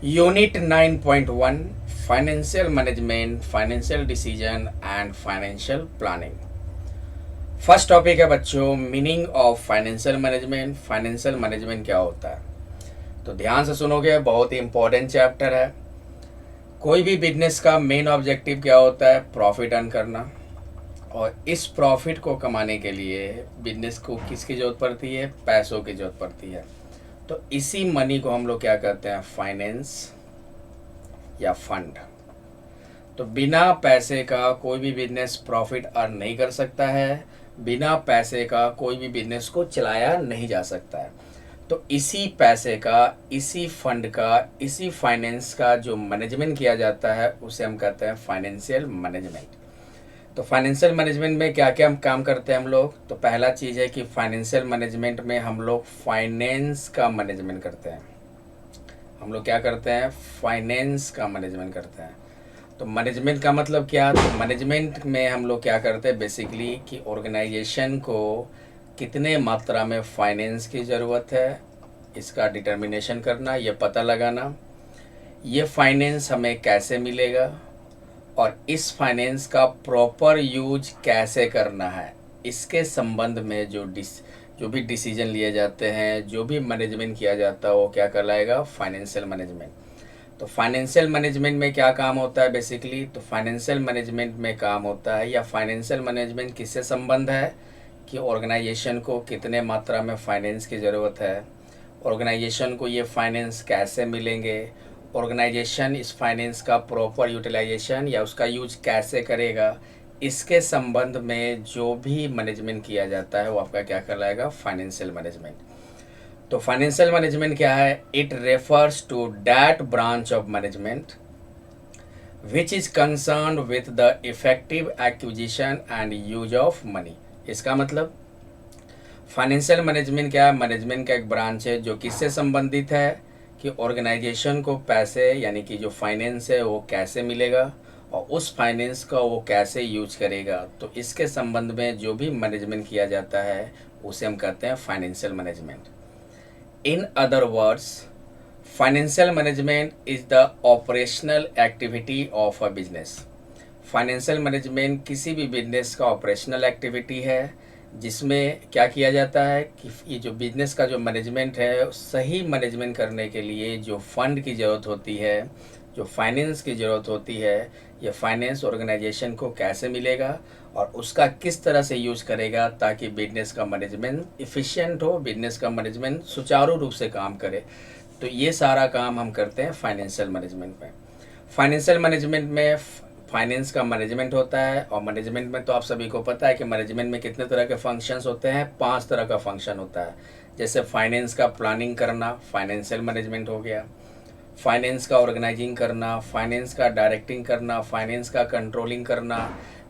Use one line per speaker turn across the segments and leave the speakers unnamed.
Unit 9.1 financial management, financial decision and financial planning. First topic है बच्चों, meaning of financial management. Financial management क्या होता है? तो ध्यान से सुनोगे, बहुत ही इंपॉर्टेंट चैप्टर है। कोई भी बिजनेस का मेन ऑब्जेक्टिव क्या होता है? प्रॉफिट अर्न करना। और इस प्रॉफिट को कमाने के लिए बिजनेस को किसकी ज़रूरत पड़ती है? पैसों की ज़रूरत पड़ती है। तो इसी मनी को हम लोग क्या कहते हैं? फाइनेंस या फंड। तो बिना पैसे का कोई भी बिजनेस प्रॉफिट अर्न नहीं कर सकता है। बिना पैसे का कोई भी बिजनेस को चलाया नहीं जा सकता है। तो इसी पैसे का, इसी फंड का, इसी फाइनेंस का जो मैनेजमेंट किया जाता है उसे हम कहते हैं फाइनेंशियल मैनेजमेंट। तो फाइनेंशियल मैनेजमेंट में क्या क्या हम काम करते हैं हम लोग? तो पहला चीज़ है कि फाइनेंशियल मैनेजमेंट में हम लोग फाइनेंस का मैनेजमेंट करते हैं। हम लोग क्या करते हैं? फाइनेंस का मैनेजमेंट करते हैं। तो मैनेजमेंट का मतलब क्या? तो मैनेजमेंट में हम लोग क्या करते हैं बेसिकली कि ऑर्गेनाइजेशन को कितने मात्रा में फाइनेंस की ज़रूरत है इसका डिटर्मिनेशन करना, ये पता लगाना, ये फाइनेंस हमें कैसे मिलेगा और इस फाइनेंस का प्रॉपर यूज कैसे करना है, इसके संबंध में जो भी डिसीजन लिए जाते हैं, जो भी मैनेजमेंट किया जाता है वो क्या कहलाएगा? Financial management. तो फाइनेंशियल मैनेजमेंट में क्या काम होता है बेसिकली? तो फाइनेंशियल मैनेजमेंट में काम होता है, या फाइनेंशियल मैनेजमेंट किससे संबंध है कि ऑर्गेनाइजेशन को कितने मात्रा में फाइनेंस की ज़रूरत है, ऑर्गेनाइजेशन को ये फाइनेंस कैसे मिलेंगे, ऑर्गेनाइजेशन इस फाइनेंस का प्रॉपर यूटिलाइजेशन या उसका यूज कैसे करेगा, इसके संबंध में जो भी मैनेजमेंट किया जाता है वो आपका क्या कहलाएगा? Financial management. तो फाइनेंशियल मैनेजमेंट क्या है? It refers to that branch of management which is concern with the effective acquisition and use of money. इसका मतलब फाइनेंशियल मैनेजमेंट क्या है? मैनेजमेंट का एक ब्रांच है जो किससे संबंधित है कि ऑर्गेनाइजेशन को पैसे यानी कि जो फाइनेंस है वो कैसे मिलेगा और उस फाइनेंस का वो कैसे यूज करेगा। तो इसके संबंध में जो भी मैनेजमेंट किया जाता है उसे हम कहते हैं financial management. In other words, financial management is the operational activity of a business. Financial management किसी भी बिजनेस का ऑपरेशनल एक्टिविटी है जिसमें क्या किया जाता है कि ये जो बिजनेस का जो मैनेजमेंट है, सही मैनेजमेंट करने के लिए जो फंड की ज़रूरत होती है, जो फाइनेंस की ज़रूरत होती है, ये फाइनेंस ऑर्गेनाइजेशन को कैसे मिलेगा और उसका किस तरह से यूज करेगा ताकि बिजनेस का मैनेजमेंट इफ़िशियंट हो, बिजनेस का मैनेजमेंट सुचारू रूप से काम करे। तो ये सारा काम हम करते हैं फाइनेंशियल मैनेजमेंट में। फाइनेंशियल मैनेजमेंट में फाइनेंस का मैनेजमेंट होता है, और मैनेजमेंट में तो आप सभी को पता है कि मैनेजमेंट में कितने तरह के फंक्शंस होते हैं? 5 तरह का फंक्शन होता है। जैसे फाइनेंस का प्लानिंग करना फाइनेंशियल मैनेजमेंट हो गया, फाइनेंस का ऑर्गेनाइजिंग करना, फाइनेंस का डायरेक्टिंग करना, फाइनेंस का कंट्रोलिंग करना,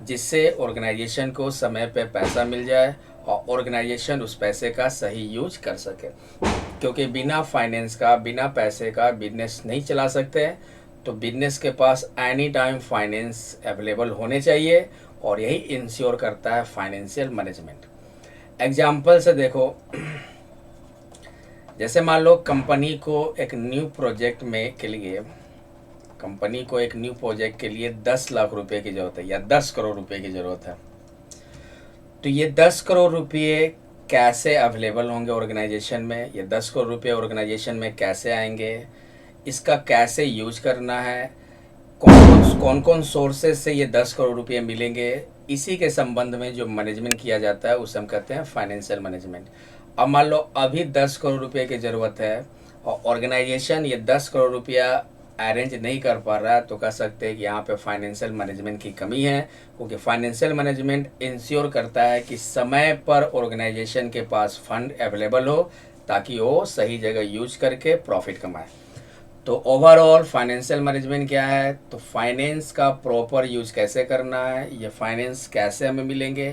जिससे ऑर्गेनाइजेशन को समय पे पैसा मिल जाए और ऑर्गेनाइजेशन उस पैसे का सही यूज कर सके। क्योंकि बिना फाइनेंस का, बिना पैसे का बिजनेस नहीं चला सकते। तो बिजनेस के पास एनी टाइम फाइनेंस अवेलेबल होने चाहिए और यही इंश्योर करता है फाइनेंशियल मैनेजमेंट। एग्जाम्पल से देखो, जैसे मान लो कंपनी को एक न्यू प्रोजेक्ट में के लिए, कंपनी को एक न्यू प्रोजेक्ट के लिए 10 लाख रुपए की ज़रूरत है या 10 करोड़ रुपए की ज़रूरत है। तो ये 10 करोड़ रुपये कैसे अवेलेबल होंगे ऑर्गेनाइजेशन में? ये 10 करोड़ रुपये ऑर्गेनाइजेशन में कैसे आएंगे? इसका कैसे यूज करना है? कौन कौन सोर्सेज से ये 10 करोड़ रुपये मिलेंगे? इसी के संबंध में जो मैनेजमेंट किया जाता है उसे हम कहते हैं फाइनेंशियल मैनेजमेंट। अब मान लो अभी 10 करोड़ रुपये की ज़रूरत है और ऑर्गेनाइजेशन ये 10 करोड़ रुपया अरेंज नहीं कर पा रहा है, तो कह सकते हैं कि यहाँ पे फाइनेंशियल मैनेजमेंट की कमी है। क्योंकि फाइनेंशियल मैनेजमेंट इंश्योर करता है कि समय पर ऑर्गेनाइजेशन के पास फंड अवेलेबल हो ताकि वो सही जगह यूज करके प्रॉफिट कमाए। तो ओवरऑल फाइनेंशियल मैनेजमेंट क्या है? तो फाइनेंस का प्रॉपर यूज कैसे करना है, ये फाइनेंस कैसे हमें मिलेंगे,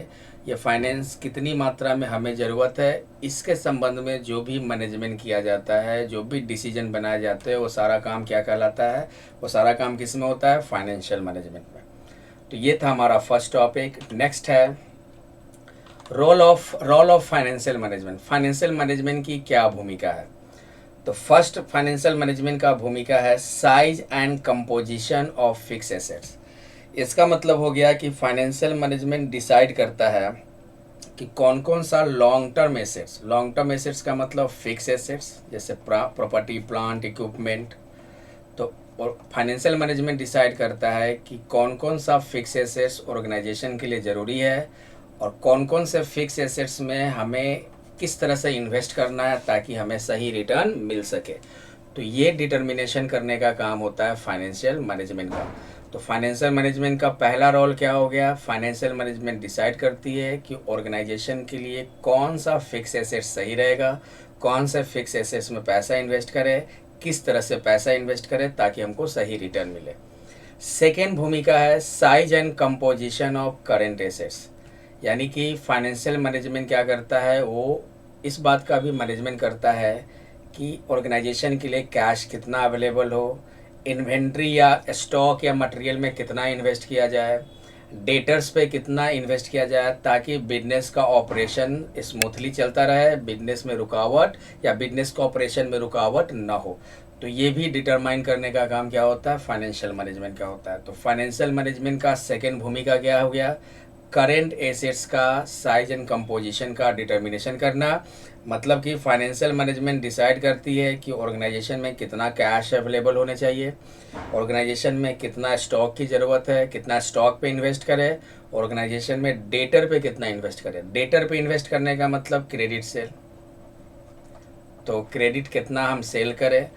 ये फाइनेंस कितनी मात्रा में हमें ज़रूरत है, इसके संबंध में जो भी मैनेजमेंट किया जाता है, जो भी डिसीजन बनाए जाते हैं, वो सारा काम क्या कहलाता है? वो सारा काम किस में होता है? फाइनेंशियल मैनेजमेंट में। तो ये था हमारा फर्स्ट टॉपिक। नेक्स्ट है role of financial management. Financial management की क्या भूमिका है? तो फर्स्ट फाइनेंशियल मैनेजमेंट का भूमिका है size and composition of fix assets. इसका मतलब हो गया कि फाइनेंशियल मैनेजमेंट डिसाइड करता है कि कौन कौन सा लॉन्ग टर्म एसेट्स का मतलब फिक्स एसेट्स जैसे प्रॉपर्टी प्लांट इक्विपमेंट। तो और फाइनेंशियल मैनेजमेंट डिसाइड करता है कि कौन कौन सा फिक्स एसेट्स ऑर्गेनाइजेशन के लिए ज़रूरी है और कौन कौन से फिक्स एसेट्स में हमें किस तरह से इन्वेस्ट करना है ताकि हमें सही रिटर्न मिल सके। तो ये डिटर्मिनेशन करने का काम होता है फाइनेंशियल मैनेजमेंट का। तो फाइनेंशियल मैनेजमेंट का पहला रोल क्या हो गया, फाइनेंशियल मैनेजमेंट डिसाइड करती है कि ऑर्गेनाइजेशन के लिए कौन सा फिक्स एसेट सही रहेगा, कौन से फिक्स एसेट्स में पैसा इन्वेस्ट करे, किस तरह से पैसा इन्वेस्ट करे ताकि हमको सही रिटर्न मिले। सेकेंड भूमिका है size and composition of current assets, यानी कि फाइनेंशियल मैनेजमेंट क्या करता है, वो इस बात का भी मैनेजमेंट करता है कि ऑर्गेनाइजेशन के लिए कैश कितना अवेलेबल हो, इन्वेंट्री या स्टॉक या मटेरियल में कितना इन्वेस्ट किया जाए, डेटर्स पे कितना इन्वेस्ट किया जाए ताकि बिजनेस का ऑपरेशन स्मूथली चलता रहे, बिजनेस में रुकावट या बिजनेस का ऑपरेशन में रुकावट ना हो। तो ये भी डिटरमाइन करने का काम क्या होता है, फाइनेंशियल मैनेजमेंट का होता है। तो फाइनेंशियल मैनेजमेंट का सेकेंड भूमिका क्या हो गया, करेंट एसेट्स का साइज एंड कंपोजिशन का डिटर्मिनेशन करना। मतलब कि फाइनेंशियल मैनेजमेंट डिसाइड करती है कि ऑर्गेनाइजेशन में कितना कैश अवेलेबल होने चाहिए, ऑर्गेनाइजेशन में कितना स्टॉक की ज़रूरत है, कितना स्टॉक पे इन्वेस्ट करे, ऑर्गेनाइजेशन में डेटर पे कितना इन्वेस्ट करे। डेटर पे इन्वेस्ट करने का मतलब क्रेडिट सेल, तो क्रेडिट कितना हम सेल करें,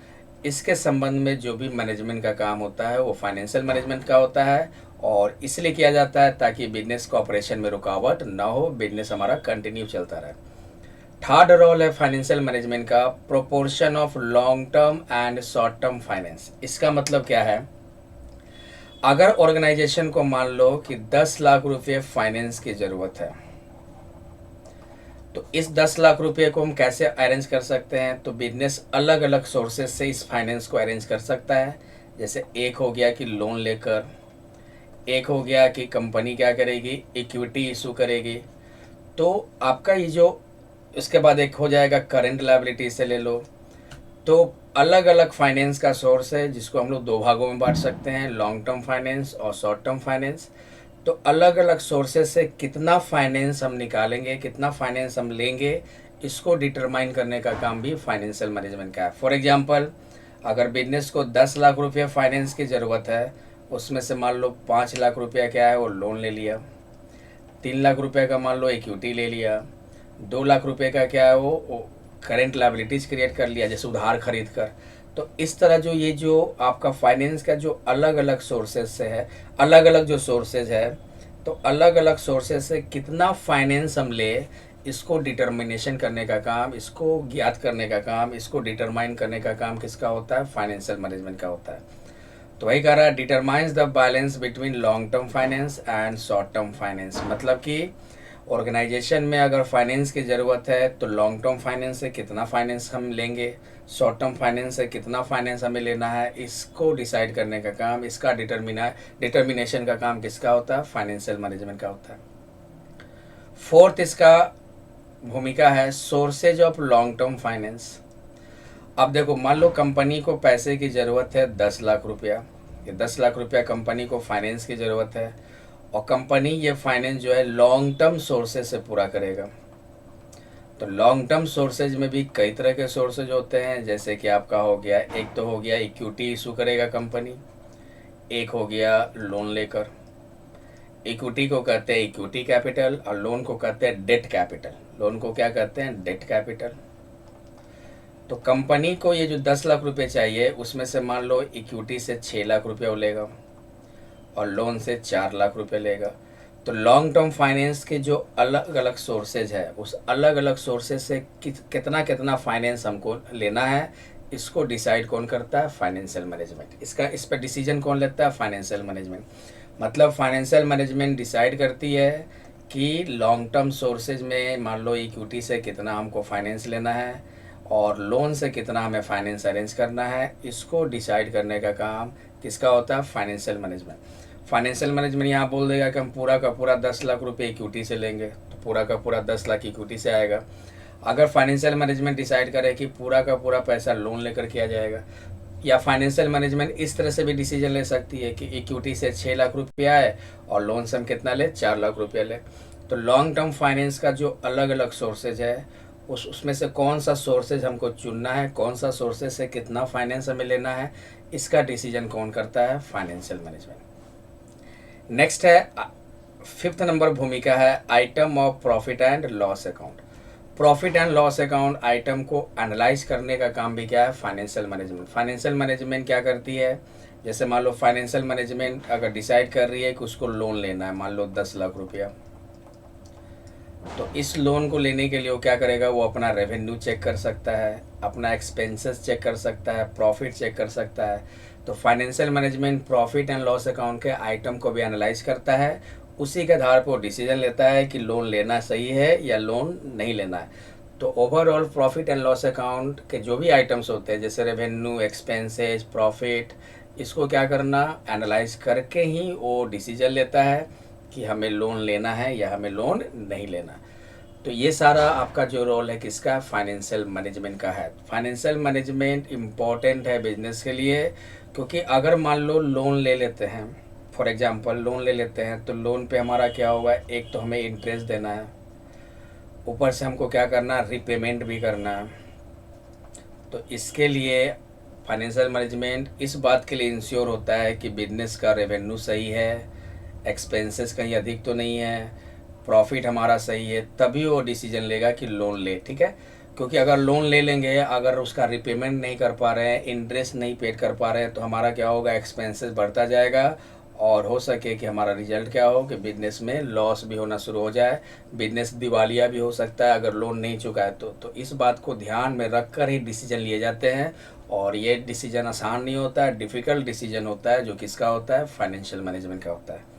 इसके संबंध में जो भी मैनेजमेंट का काम होता है वो फाइनेंशियल मैनेजमेंट का होता है और इसलिए किया जाता है ताकि बिजनेस का ऑपरेशन में रुकावट ना हो, बिजनेस हमारा कंटिन्यू चलता रहे। थर्ड रोल है फाइनेंशियल मैनेजमेंट का proportion of long term and short term finance. इसका मतलब क्या है, अगर ऑर्गेनाइजेशन को मान लो कि 10 लाख रुपये फाइनेंस की ज़रूरत है, तो इस 10 लाख रुपये को हम कैसे अरेंज कर सकते हैं, तो बिजनेस अलग अलग सोर्सेज से इस फाइनेंस को अरेंज कर सकता है। जैसे एक हो गया कि लोन लेकर, एक हो गया कि कंपनी क्या करेगी, इक्विटी इशू करेगी। तो आपका ये जो इसके बाद एक हो जाएगा करेंट लायबिलिटी से ले लो। तो अलग अलग फाइनेंस का सोर्स है जिसको हम लोग दो भागों में बांट सकते हैं, लॉन्ग टर्म फाइनेंस और शॉर्ट टर्म फाइनेंस। तो अलग अलग सोर्सेज से कितना फाइनेंस हम निकालेंगे, कितना फाइनेंस हम लेंगे, इसको डिटरमाइन करने का काम भी फाइनेंशियल मैनेजमेंट का है। फॉर एग्जांपल, अगर बिजनेस को 10 लाख रुपये फाइनेंस की ज़रूरत है, उसमें से मान लो 5 लाख रुपया क्या है वो लोन ले लिया, 3 लाख रुपये का मान लो इक्विटी ले लिया, 2 लाख रुपये का क्या है वो करेंट लायबिलिटीज़ क्रिएट कर लिया जैसे उधार खरीद कर। तो इस तरह जो ये जो आपका फाइनेंस का जो अलग अलग सोर्सेज से है, अलग अलग जो सोर्सेज है, तो अलग अलग सोर्सेज से कितना फाइनेंस हम ले, इसको डिटर्मिनेशन करने का काम, इसको ज्ञात करने का काम, इसको डिटरमाइन करने का काम किसका होता है, फाइनेंशियल मैनेजमेंट का होता है। तो वही कह रहा है determines the balance between long term finance and short term finance. मतलब कि ऑर्गेनाइजेशन में अगर फाइनेंस की ज़रूरत है तो लॉन्ग टर्म फाइनेंस से कितना फाइनेंस हम लेंगे, शॉर्ट टर्म फाइनेंस से कितना फाइनेंस हमें लेना है, इसको डिसाइड करने का काम, इसका डिटर्मिनेशन का काम किसका होता है, फाइनेंशियल मैनेजमेंट का होता है। फोर्थ इसका भूमिका है sources of long term finance. अब देखो, मान लो कंपनी को पैसे की ज़रूरत है 10 लाख रुपया, ये 10 लाख रुपया कंपनी को फाइनेंस की ज़रूरत है और कंपनी ये फाइनेंस जो है लॉन्ग टर्म सोर्सेज से पूरा करेगा। तो लॉन्ग टर्म सोर्सेज में भी कई तरह के सोर्सेज होते हैं, जैसे कि आपका हो गया, एक तो हो गया इक्विटी इशू करेगा कंपनी, एक हो गया लोन लेकर। इक्विटी को कहते हैं इक्विटी कैपिटल और लोन को कहते हैं डेट कैपिटल। लोन को क्या कहते हैं, डेट कैपिटल। तो कंपनी को ये जो 10 लाख रुपए चाहिए उसमें से मान लो इक्विटी से 6 लाख रुपये वो लेगा और लोन से 4 लाख रुपए लेगा। तो लॉन्ग टर्म फाइनेंस के जो अलग अलग सोर्सेज है, उस अलग अलग सोर्सेज से कितना कितना फाइनेंस हमको लेना है, इसको डिसाइड कौन करता है, फाइनेंशियल मैनेजमेंट। इस पर डिसीजन कौन लेता है, फाइनेंशियल मैनेजमेंट। मतलब फाइनेंशियल मैनेजमेंट डिसाइड करती है कि लॉन्ग टर्म सोर्सेज में मान लो इक्विटी से कितना हमको फाइनेंस लेना है और लोन से कितना हमें फाइनेंस अरेंज करना है, इसको डिसाइड करने का काम किसका होता है, फाइनेंशियल मैनेजमेंट। फाइनेंशियल मैनेजमेंट यहाँ बोल देगा कि हम पूरा का पूरा 10 लाख रुपए इक्विटी से लेंगे, तो पूरा का पूरा 10 लाख इक्विटी से आएगा। अगर फाइनेंशियल मैनेजमेंट डिसाइड करे कि पूरा का पूरा पैसा लोन लेकर किया जाएगा, या फाइनेंशियल मैनेजमेंट इस तरह से भी डिसीजन ले सकती है कि इक्विटी से 6 लाख रुपया है और लोन से हम कितना ले, 4 लाख रुपया ले। तो लॉन्ग टर्म फाइनेंस का जो अलग अलग सोर्सेज है, उसमें से कौन सा सोर्सेज हमको चुनना है, कौन सा सोर्सेज से कितना फाइनेंस हमें लेना है, इसका डिसीजन कौन करता है, फाइनेंशियल मैनेजमेंट। नेक्स्ट है 5th नंबर भूमिका है item of profit and loss account. Profit and loss account item को एनालाइज करने का काम भी क्या है, फाइनेंशियल मैनेजमेंट। फाइनेंशियल मैनेजमेंट क्या करती है, जैसे मान लो फाइनेंशियल मैनेजमेंट अगर डिसाइड कर रही है कि उसको लोन लेना है, मान लो 10 लाख रुपया, तो इस लोन को लेने के लिए वो क्या करेगा, वो अपना रेवेन्यू चेक कर सकता है, अपना एक्सपेंसेस चेक कर सकता है, प्रॉफिट चेक कर सकता है। तो financial management profit and loss account के आइटम को भी एनालाइज करता है, उसी के आधार पर डिसीजन लेता है कि लोन लेना सही है या लोन नहीं लेना है। तो overall profit and loss account के जो भी आइटम्स होते हैं, जैसे रेवेन्यू, एक्सपेंसेस, प्रॉफिट, इसको क्या करना, एनालाइज करके ही वो डिसीजन लेता है कि हमें लोन लेना है या हमें लोन नहीं लेना। तो ये सारा आपका जो रोल है किसका, फाइनेंशियल मैनेजमेंट का है। फाइनेंशियल मैनेजमेंट इम्पॉर्टेंट है बिजनेस के लिए, क्योंकि अगर मान लो लोन ले लेते हैं, फॉर एग्जांपल लोन ले लेते हैं, तो लोन पे हमारा क्या होगा, एक तो हमें इंटरेस्ट देना है, ऊपर से हमको क्या करना है, रिपेमेंट भी करना है। तो इसके लिए फाइनेंशियल मैनेजमेंट इस बात के लिए इंश्योर होता है कि बिजनेस का रेवेन्यू सही है, एक्सपेंसेस कहीं अधिक तो नहीं है, प्रॉफिट हमारा सही है, तभी वो डिसीजन लेगा कि लोन ले, ठीक है। क्योंकि अगर लोन ले लेंगे, अगर उसका रिपेमेंट नहीं कर पा रहे हैं, इंटरेस्ट नहीं पेड कर पा रहे हैं, तो हमारा क्या होगा, एक्सपेंसेस बढ़ता जाएगा और हो सके कि हमारा रिजल्ट क्या हो कि बिजनेस में लॉस भी होना शुरू हो जाए, बिजनेस दिवालिया भी हो सकता है अगर लोन नहीं चुका है तो इस बात को ध्यान में रख कर ही डिसीजन लिए जाते हैं। और ये डिसीजन आसान नहीं होता है, डिफ़िकल्ट डिसीजन होता है, जो किसका होता है, फाइनेंशियल मैनेजमेंट का होता है।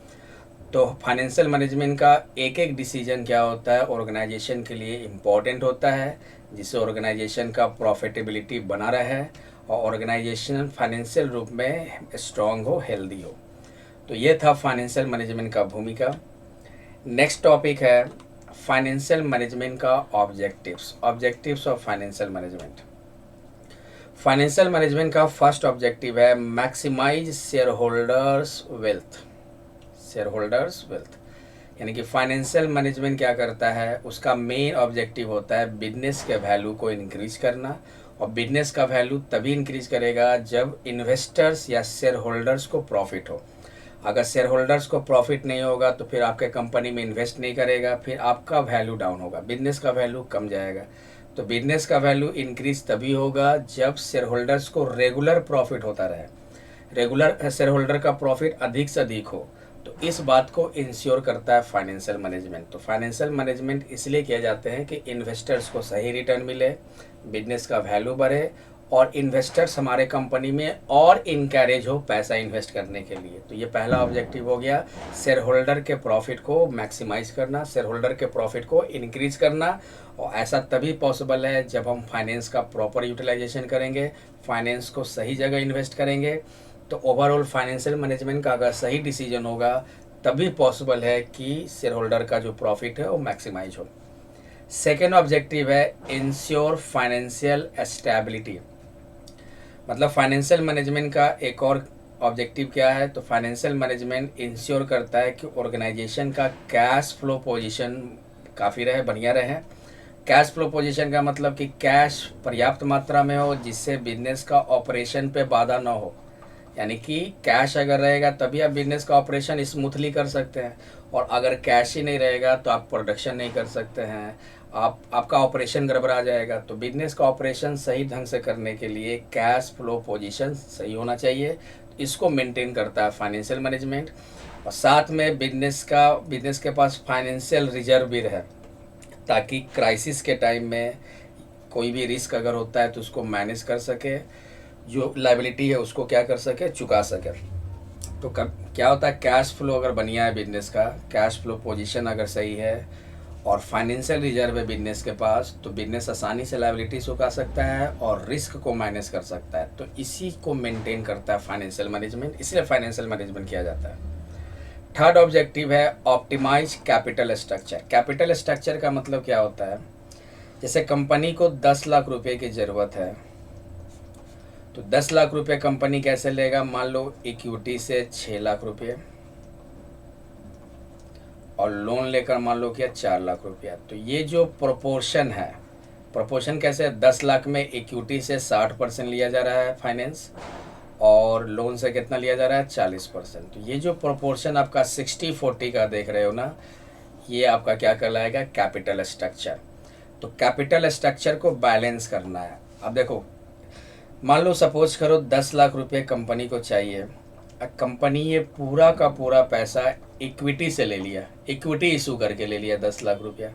तो फाइनेंशियल मैनेजमेंट का एक एक डिसीजन क्या होता है, ऑर्गेनाइजेशन के लिए इम्पॉर्टेंट होता है, जिससे ऑर्गेनाइजेशन का प्रॉफिटेबिलिटी बना रहे और ऑर्गेनाइजेशन फाइनेंशियल रूप में स्ट्रांग हो, हेल्दी हो। तो ये था फाइनेंशियल मैनेजमेंट का भूमिका। नेक्स्ट टॉपिक है फाइनेंशियल मैनेजमेंट का objectives of financial management. Financial management का फर्स्ट ऑब्जेक्टिव है मैक्सिमाइज शेयर होल्डर्स वेल्थ। यानी कि फाइनेंशियल मैनेजमेंट क्या करता है, उसका मेन ऑब्जेक्टिव होता है बिजनेस के वैल्यू को इंक्रीज करना। और बिजनेस का वैल्यू तभी इंक्रीज करेगा जब इन्वेस्टर्स या शेयर होल्डर्स को प्रॉफिट हो। अगर शेयर होल्डर्स को प्रॉफिट नहीं होगा तो फिर आपके कंपनी में इन्वेस्ट नहीं करेगा, फिर आपका वैल्यू डाउन होगा, बिजनेस का वैल्यू कम जाएगा। तो बिजनेस का वैल्यू इंक्रीज तभी होगा जब शेयर होल्डर्स को रेगुलर प्रॉफिट होता रहे, रेगुलर शेयर होल्डर का प्रॉफिट अधिक से अधिक हो। तो इस बात को इंश्योर करता है फाइनेंशियल मैनेजमेंट। तो फाइनेंशियल मैनेजमेंट इसलिए किए जाते हैं कि इन्वेस्टर्स को सही रिटर्न मिले, बिजनेस का वैल्यू बढ़े और इन्वेस्टर्स हमारे कंपनी में और इनकरेज हो पैसा इन्वेस्ट करने के लिए। तो ये पहला ऑब्जेक्टिव हो गया, शेयर होल्डर के प्रॉफिट को मैक्सिमाइज करना, शेयर होल्डर के प्रॉफिट को इंक्रीज करना। और ऐसा तभी पॉसिबल है जब हम फाइनेंस का प्रॉपर यूटिलाइजेशन करेंगे, फाइनेंस को सही जगह इन्वेस्ट करेंगे। तो ओवरऑल फाइनेंशियल मैनेजमेंट का अगर सही डिसीजन होगा तभी पॉसिबल है कि शेयर होल्डर का जो प्रॉफिट है वो मैक्सिमाइज हो। सेकेंड ऑब्जेक्टिव है इंश्योर फाइनेंशियल स्टेबिलिटी। मतलब फाइनेंशियल मैनेजमेंट का एक और ऑब्जेक्टिव क्या है, तो फाइनेंशियल मैनेजमेंट इंश्योर करता है कि ऑर्गेनाइजेशन का कैश फ्लो पोजीशन काफ़ी रहे, बढ़िया रहे। कैश फ्लो पोजीशन का मतलब कि कैश पर्याप्त मात्रा में हो जिससे बिजनेस का ऑपरेशन पे बाधा ना हो। यानी कि कैश अगर रहेगा तभी आप बिजनेस का ऑपरेशन स्मूथली कर सकते हैं, और अगर कैश ही नहीं रहेगा तो आप प्रोडक्शन नहीं कर सकते हैं, आपका ऑपरेशन गड़बड़ा जाएगा। तो बिजनेस का ऑपरेशन सही ढंग से करने के लिए कैश फ्लो पोजीशन सही होना चाहिए, इसको मेंटेन करता है फाइनेंशियल मैनेजमेंट। और साथ में बिजनेस के पास फाइनेंशियल रिजर्व भी रहे, ताकि क्राइसिस के टाइम में कोई भी रिस्क अगर होता है तो उसको मैनेज कर सके, जो लायबिलिटी है उसको क्या कर सके, चुका सके। तो क्या होता है, कैश फ्लो अगर बढ़िया है बिजनेस का, कैश फ्लो पोजीशन अगर सही है और फाइनेंशियल रिजर्व है बिजनेस के पास, तो बिजनेस आसानी से लायबिलिटी चुका सकता है और रिस्क को मैनेज कर सकता है। तो इसी को मेंटेन करता है फाइनेंशियल मैनेजमेंट, इसलिए फाइनेंशियल मैनेजमेंट किया जाता है। थर्ड ऑब्जेक्टिव है optimise capital structure. Capital structure का मतलब क्या होता है, जैसे कंपनी को 10 लाख रुपए की ज़रूरत है, तो 10 लाख रुपए कंपनी कैसे लेगा? मान लो इक्विटी से 6 लाख रुपये और लोन लेकर मान लो क्या 4 लाख रुपया। तो ये जो प्रोपोर्शन है, प्रोपोर्शन कैसे है? 10 लाख में इक्विटी से 60% लिया जा रहा है फाइनेंस और लोन से कितना लिया जा रहा है? 40%। तो ये जो प्रोपोर्शन आपका 60-40 का देख रहे हो ना, ये आपका क्या कहलाएगा? Capital structure. तो कैपिटल स्ट्रक्चर को बैलेंस करना है। अब देखो, मान लो सपोज करो 10 लाख रुपए कंपनी को चाहिए, कंपनी ये पूरा का पूरा पैसा इक्विटी से ले लिया, इक्विटी इशू करके ले लिया 10 लाख रुपया।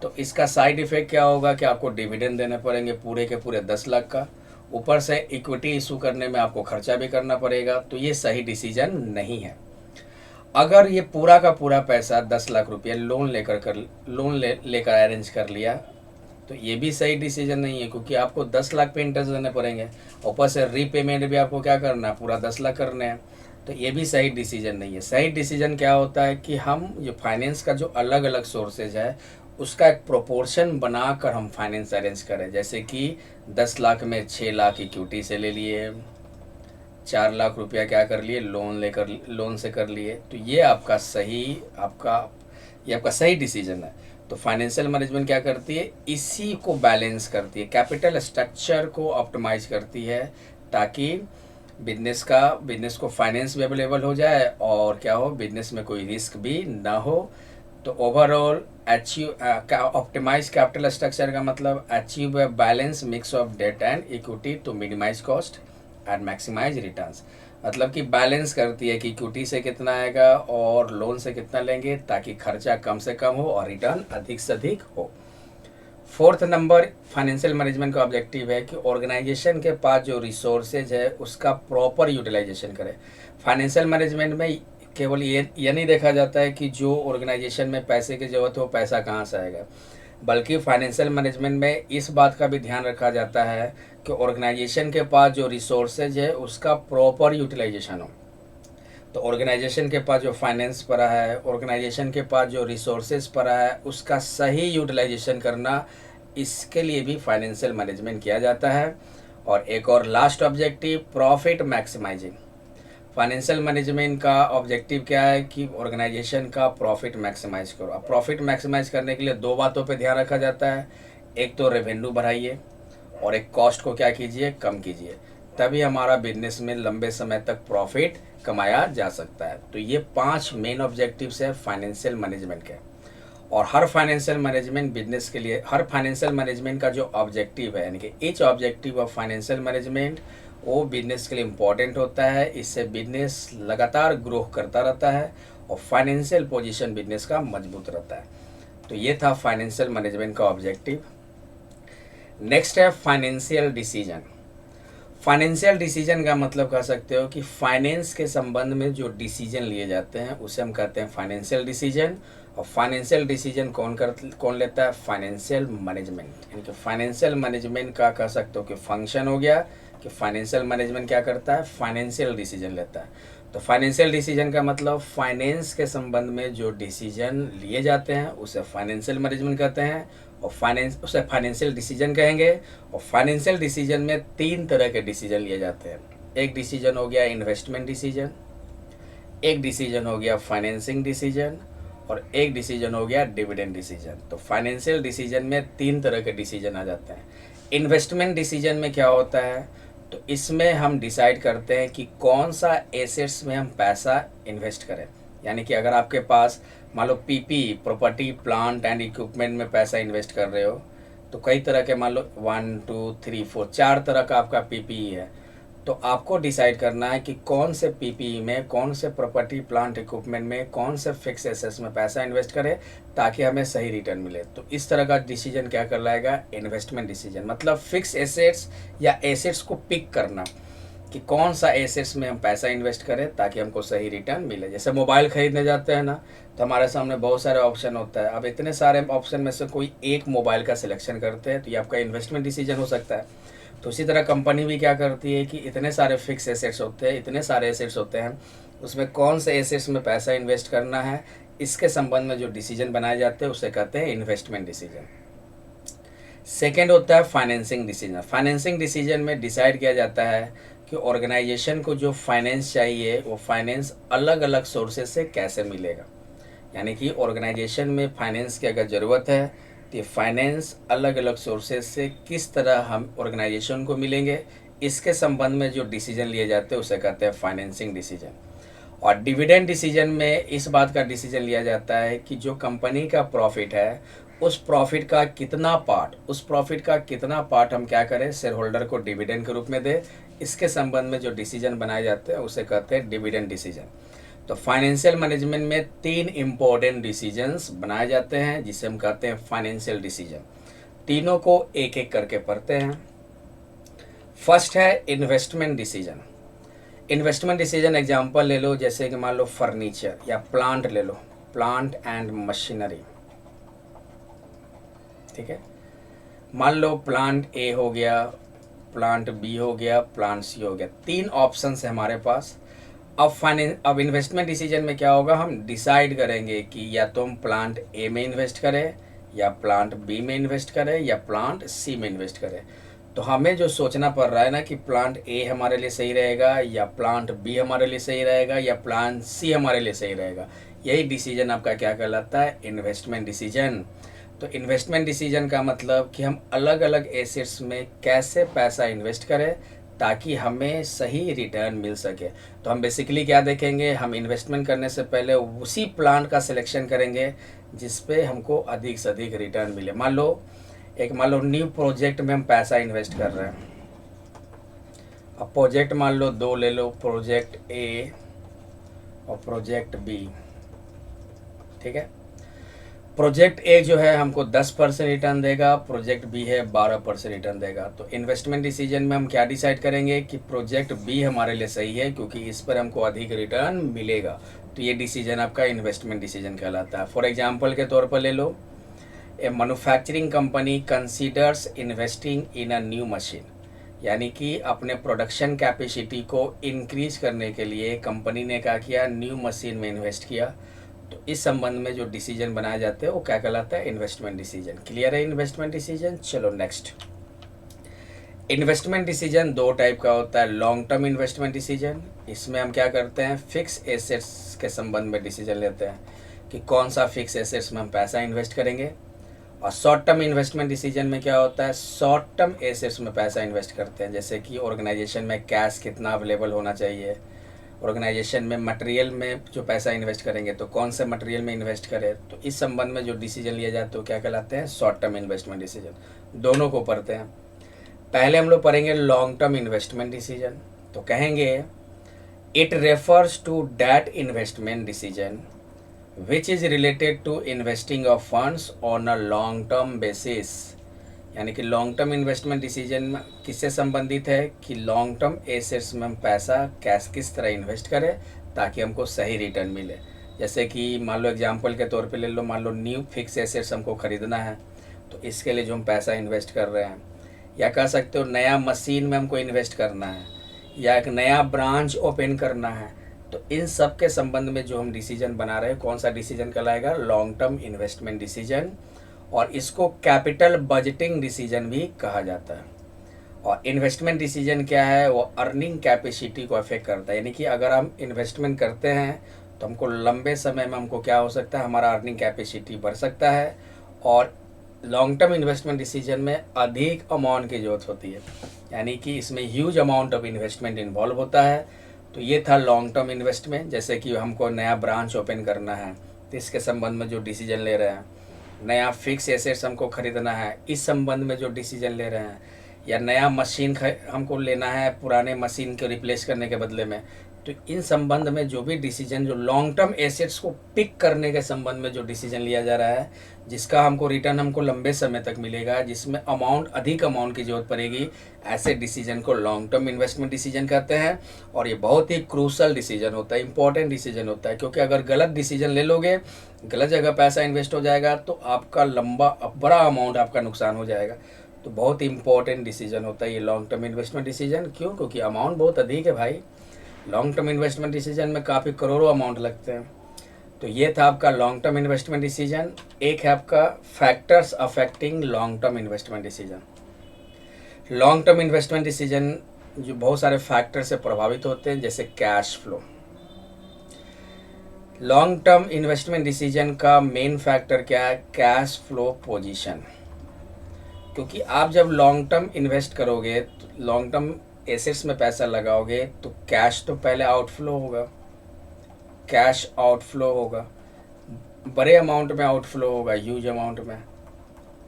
तो इसका साइड इफ़ेक्ट क्या होगा कि आपको डिविडेंड देने पड़ेंगे पूरे के पूरे 10 लाख का, ऊपर से इक्विटी इशू करने में आपको खर्चा भी करना पड़ेगा। तो ये सही डिसीजन नहीं है। अगर ये पूरा का पूरा पैसा 10 लाख रुपया लोन लेकर अरेंज कर लिया, तो ये भी सही डिसीजन नहीं है, क्योंकि आपको 10 लाख पे इंटरेस्ट देने पड़ेंगे, ऊपर से रीपेमेंट भी आपको क्या करना है? पूरा 10 लाख करने हैं। तो ये भी सही डिसीजन नहीं है। सही डिसीजन क्या होता है कि हम ये फाइनेंस का जो अलग अलग सोर्सेज है उसका एक प्रोपोर्शन बनाकर हम फाइनेंस अरेंज करें। जैसे कि 10 लाख में 6 लाख इक्विटी से ले लिए, 4 लाख रुपया क्या कर लिए? लोन से कर लिए। तो ये आपका सही डिसीजन है। तो फाइनेंशियल मैनेजमेंट क्या करती है? इसी को बैलेंस करती है, कैपिटल स्ट्रक्चर को ऑप्टिमाइज करती है, ताकि बिजनेस को फाइनेंस भी अवेलेबल हो जाए और क्या हो, बिजनेस में कोई रिस्क भी ना हो। तो ओवरऑल ऑप्टिमाइज कैपिटल स्ट्रक्चर का मतलब achieve a balance mix of debt and equity to minimise cost and maximise returns. मतलब कि बैलेंस करती है कि इक्विटी से कितना आएगा और लोन से कितना लेंगे, ताकि खर्चा कम से कम हो और रिटर्न अधिक से अधिक हो। फोर्थ नंबर फाइनेंशियल मैनेजमेंट का ऑब्जेक्टिव है कि ऑर्गेनाइजेशन के पास जो रिसोर्सेज है उसका प्रॉपर यूटिलाइजेशन करे। फाइनेंशियल मैनेजमेंट में केवल ये नहीं देखा जाता है कि जो ऑर्गेनाइजेशन में पैसे की ज़रूरत हो, पैसा कहाँ से आएगा, बल्कि फाइनेंशियल मैनेजमेंट में इस बात का भी ध्यान रखा जाता है कि ऑर्गेनाइजेशन के पास जो रिसोर्सेज है उसका प्रॉपर यूटिलाइजेशन हो। तो ऑर्गेनाइजेशन के पास जो फाइनेंस पड़ा है, ऑर्गेनाइजेशन के पास जो रिसोर्सेज पड़ा है, उसका सही यूटिलाइजेशन करना, इसके लिए भी फाइनेंशियल मैनेजमेंट किया जाता है। और एक और last objective, profit maximising. Financial management का ऑब्जेक्टिव क्या है कि ऑर्गेनाइजेशन का प्रॉफिट मैक्सिमाइज करो। अब प्रॉफिट मैक्सिमाइज करने के लिए दो बातों पे ध्यान रखा जाता है, एक तो रेवेन्यू बढ़ाइए और एक कॉस्ट को क्या कीजिए? कम कीजिए। तभी हमारा बिजनेस में लंबे समय तक प्रॉफिट कमाया जा सकता है। तो ये 5 मेन ऑब्जेक्टिव्स है फाइनेंशियल मैनेजमेंट के। और हर फाइनेंशियल मैनेजमेंट बिजनेस के लिए, हर फाइनेंशियल मैनेजमेंट का जो ऑब्जेक्टिव है, यानी कि each objective of financial management, वो बिजनेस के लिए इम्पॉर्टेंट होता है। इससे बिजनेस लगातार ग्रो करता रहता है और फाइनेंशियल पोजीशन बिजनेस का मजबूत रहता है। तो ये था फाइनेंशियल मैनेजमेंट का ऑब्जेक्टिव। नेक्स्ट है फाइनेंशियल डिसीजन। फाइनेंशियल डिसीजन का मतलब कह सकते हो कि फाइनेंस के संबंध में जो डिसीजन लिए जाते हैं उसे हम कहते हैं फाइनेंशियल डिसीजन। और फाइनेंशियल डिसीजन कौन लेता है? Financial management. यानी कि फाइनेंशियल मैनेजमेंट का कह सकते हो कि फंक्शन हो गया कि फाइनेंशियल मैनेजमेंट क्या करता है? फाइनेंशियल डिसीजन लेता है। तो फाइनेंशियल डिसीजन का मतलब फाइनेंस के संबंध में जो डिसीजन लिए जाते हैं उसे फाइनेंशियल मैनेजमेंट कहते हैं और उसे फाइनेंशियल डिसीजन कहेंगे। और फाइनेंशियल डिसीजन में 3 तरह के डिसीजन लिए जाते हैं। एक डिसीजन हो गया इन्वेस्टमेंट डिसीजन, एक डिसीजन हो गया फाइनेंसिंग डिसीजन और एक डिसीजन हो गया डिविडेंड डिसीजन। तो फाइनेंशियल डिसीजन में 3 तरह के डिसीजन आ जाते हैं। इन्वेस्टमेंट डिसीजन में क्या होता है? तो इसमें हम डिसाइड करते हैं कि कौन सा एसेट्स में हम पैसा इन्वेस्ट करें। यानी कि अगर आपके पास मान लो PP, property plant and equipment में पैसा इन्वेस्ट कर रहे हो, तो कई तरह के, मान लो 1 2 3 4 4 तरह का आपका पीपीई है। तो आपको डिसाइड करना है कि कौन से पीपीई में, कौन से प्रॉपर्टी प्लांट इक्विपमेंट में, कौन से फिक्स एसेट्स में पैसा इन्वेस्ट करें ताकि हमें सही रिटर्न मिले। तो इस तरह का डिसीजन क्या कहलाएगा? Investment decision. मतलब फिक्स एसेट्स या एसेट्स को पिक करना कि कौन सा एसेट्स में हम पैसा इन्वेस्ट करें ताकि हमको सही रिटर्न मिले। जैसे मोबाइल खरीदने जाते हैं ना, तो हमारे सामने बहुत सारे ऑप्शन होता है। अब इतने सारे ऑप्शन में से कोई एक मोबाइल का सिलेक्शन करते हैं, तो ये आपका इन्वेस्टमेंट डिसीजन हो सकता है। तो उसी तरह कंपनी भी क्या करती है कि इतने सारे फिक्स एसेट्स होते हैं, इतने सारे एसेट्स होते हैं, उसमें कौन से एसेट्स में पैसा इन्वेस्ट करना है, इसके संबंध में जो डिसीजन बनाए जाते हैं उसे कहते हैं इन्वेस्टमेंट डिसीजन। सेकेंड होता है फाइनेंसिंग डिसीजन। फाइनेंसिंग डिसीजन में डिसाइड किया जाता है कि ऑर्गेनाइजेशन को जो फाइनेंस चाहिए वो फाइनेंस अलग अलग सोर्सेज से कैसे मिलेगा। यानी कि ऑर्गेनाइजेशन में फाइनेंस की अगर ज़रूरत है तो ये फाइनेंस अलग अलग सोर्सेज से किस तरह हम ऑर्गेनाइजेशन को मिलेंगे, इसके संबंध में जो डिसीजन लिए जाते हैं उसे कहते हैं फाइनेंसिंग डिसीजन। और डिविडेंड डिसीजन में इस बात का डिसीजन लिया जाता है कि जो कंपनी का प्रॉफिट है उस प्रॉफिट का कितना पार्ट हम क्या करें, शेयर होल्डर को डिविडेंड के रूप में दे। इसके संबंध में जो डिसीजन बनाए जाते हैं उसे कहते हैं डिविडेंड डिसीजन। तो फाइनेंशियल मैनेजमेंट में 3 इम्पोर्टेंट डिसीजंस बनाए जाते हैं जिसे हम कहते हैं फाइनेंशियल डिसीजन। तीनों को एक एक करके पढ़ते हैं। फर्स्ट है investment decision. Investment decision example ले लो, जैसे कि मान लो फर्नीचर या प्लांट ले लो, प्लांट एंड मशीनरी। ठीक है, मान लो प्लांट ए हो गया, प्लांट बी हो गया, प्लांट सी हो गया। 3 ऑप्शन है हमारे पास। अब इन्वेस्टमेंट डिसीजन में क्या होगा, हम डिसाइड करेंगे कि या तो हम प्लांट ए में इन्वेस्ट करें, या प्लांट बी में इन्वेस्ट करें, या प्लांट सी में इन्वेस्ट करें। तो हमें जो सोचना पड़ रहा है ना कि प्लांट ए हमारे लिए सही रहेगा, या प्लांट बी हमारे लिए सही रहेगा, या प्लांट सी हमारे लिए सही रहेगा, यही डिसीजन आपका क्या कहलाता है, इन्वेस्टमेंट डिसीजन। तो इन्वेस्टमेंट डिसीजन का मतलब कि हम अलग अलग एसेट्स में कैसे पैसा इन्वेस्ट करें ताकि हमें सही रिटर्न मिल सके। तो हम बेसिकली क्या देखेंगे, हम इन्वेस्टमेंट करने से पहले उसी प्लान का सिलेक्शन करेंगे जिस पे हमको अधिक से अधिक रिटर्न मिले। मान लो न्यू प्रोजेक्ट में हम पैसा इन्वेस्ट कर रहे हैं। अब प्रोजेक्ट मान लो 2 ले लो, प्रोजेक्ट ए और प्रोजेक्ट बी। ठीक है, प्रोजेक्ट ए जो है हमको 10% रिटर्न देगा, प्रोजेक्ट बी है 12% रिटर्न देगा। तो इन्वेस्टमेंट डिसीजन में हम क्या डिसाइड करेंगे कि प्रोजेक्ट बी हमारे लिए सही है क्योंकि इस पर हमको अधिक रिटर्न मिलेगा। तो ये डिसीजन आपका इन्वेस्टमेंट डिसीजन कहलाता है। फॉर एग्जांपल के तौर पर ले लो, a manufacturing company considers investing in a new machine. यानी कि अपने प्रोडक्शन कैपेसिटी को इंक्रीज करने के लिए कंपनी ने क्या किया, न्यू मशीन में इन्वेस्ट किया। तो इस संबंध में जो डिसीजन बनाए जाते हैं वो क्या कहलाता है, इन्वेस्टमेंट डिसीजन। क्लियर है इन्वेस्टमेंट डिसीजन। चलो नेक्स्ट, इन्वेस्टमेंट डिसीजन 2 टाइप का होता है। लॉन्ग टर्म इन्वेस्टमेंट डिसीजन, इसमें हम क्या करते हैं, फिक्स एसेट्स के संबंध में डिसीजन लेते हैं कि कौन सा फिक्स एसेट्स में हम पैसा इन्वेस्ट करेंगे। और शॉर्ट टर्म इन्वेस्टमेंट डिसीजन में क्या होता है, शॉर्ट टर्म एसेट्स में पैसा इन्वेस्ट करते हैं। जैसे कि ऑर्गेनाइजेशन में कैश कितना अवेलेबल होना चाहिए, ऑर्गेनाइजेशन में मटेरियल में जो पैसा इन्वेस्ट करेंगे तो कौन से मटेरियल में इन्वेस्ट करें। तो इस संबंध में जो डिसीजन लिया जाता है वो क्या कहलाते हैं, शॉर्ट टर्म इन्वेस्टमेंट डिसीजन। दोनों को पढ़ते हैं। पहले हम लोग पढ़ेंगे लॉन्ग टर्म इन्वेस्टमेंट डिसीजन। तो कहेंगे it refers to that investment decision which is related to investing of funds on a long term basis. यानी कि लॉन्ग टर्म इन्वेस्टमेंट डिसीजन किससे संबंधित है कि लॉन्ग टर्म एसेट्स में हम पैसा कैश किस तरह इन्वेस्ट करें ताकि हमको सही रिटर्न मिले। जैसे कि मान लो एग्जांपल के तौर पे ले लो, मान लो न्यू फिक्स एसेट्स हमको ख़रीदना है तो इसके लिए जो हम पैसा इन्वेस्ट कर रहे हैं, या कह सकते हो नया मशीन में हमको इन्वेस्ट करना है, या एक नया ब्रांच ओपन करना है। तो इन सब के संबंध में जो हम डिसीजन बना रहे हैं, कौन सा डिसीजन कहलाएगा, लॉन्ग टर्म इन्वेस्टमेंट डिसीजन। और इसको कैपिटल बजटिंग डिसीजन भी कहा जाता है। और इन्वेस्टमेंट डिसीजन क्या है, वो अर्निंग कैपेसिटी को अफेक्ट करता है। यानी कि अगर हम इन्वेस्टमेंट करते हैं तो हमको लंबे समय में हमको क्या हो सकता है, हमारा अर्निंग कैपेसिटी बढ़ सकता है। और लॉन्ग टर्म इन्वेस्टमेंट डिसीजन में अधिक अमाउंट की जरूरत होती है, यानी कि इसमें huge amount of investment involve होता है। तो ये था लॉन्ग टर्म इन्वेस्टमेंट। जैसे कि हमको नया ब्रांच ओपन करना है तो इसके संबंध में जो डिसीजन ले रहे हैं, नया फिक्स एसेट्स हमको ख़रीदना है इस संबंध में जो डिसीजन ले रहे हैं, या नया मशीन हमको लेना है पुराने मशीन को रिप्लेस करने के बदले में। तो इन संबंध में जो भी डिसीजन, जो लॉन्ग टर्म एसेट्स को पिक करने के संबंध में जो डिसीजन लिया जा रहा है, जिसका हमको रिटर्न हमको लंबे समय तक मिलेगा, जिसमें अधिक अमाउंट की जरूरत पड़ेगी, ऐसे डिसीजन को लॉन्ग टर्म इन्वेस्टमेंट डिसीजन कहते हैं। और ये बहुत ही क्रूशल डिसीजन होता है, इंपॉर्टेंट डिसीजन होता है, क्योंकि अगर गलत डिसीजन ले लोगे, गलत जगह पैसा इन्वेस्ट हो जाएगा तो आपका बड़ा अमाउंट आपका नुकसान हो जाएगा। तो बहुत इंपॉर्टेंट डिसीजन होता है ये लॉन्ग टर्म इन्वेस्टमेंट डिसीजन। क्यों? क्योंकि अमाउंट बहुत अधिक है भाई। लॉन्ग टर्म इन्वेस्टमेंट डिसीजन में काफ़ी करोड़ों अमाउंट लगते हैं। तो ये था आपका लॉन्ग टर्म इन्वेस्टमेंट डिसीजन। एक है आपका factors affecting long term investment decision. Long term investment decision जो बहुत सारे फैक्टर से प्रभावित होते हैं, जैसे cash flow. Long term investment decision का मेन फैक्टर क्या है? Cash flow position. क्योंकि आप जब लॉन्ग टर्म इन्वेस्ट करोगे, तो लॉन्ग टर्म एसेट्स में पैसा लगाओगे, तो कैश तो पहले आउटफ्लो होगा, कैश आउटफ्लो होगा, बड़े अमाउंट में आउटफ्लो होगा, ह्यूज अमाउंट में।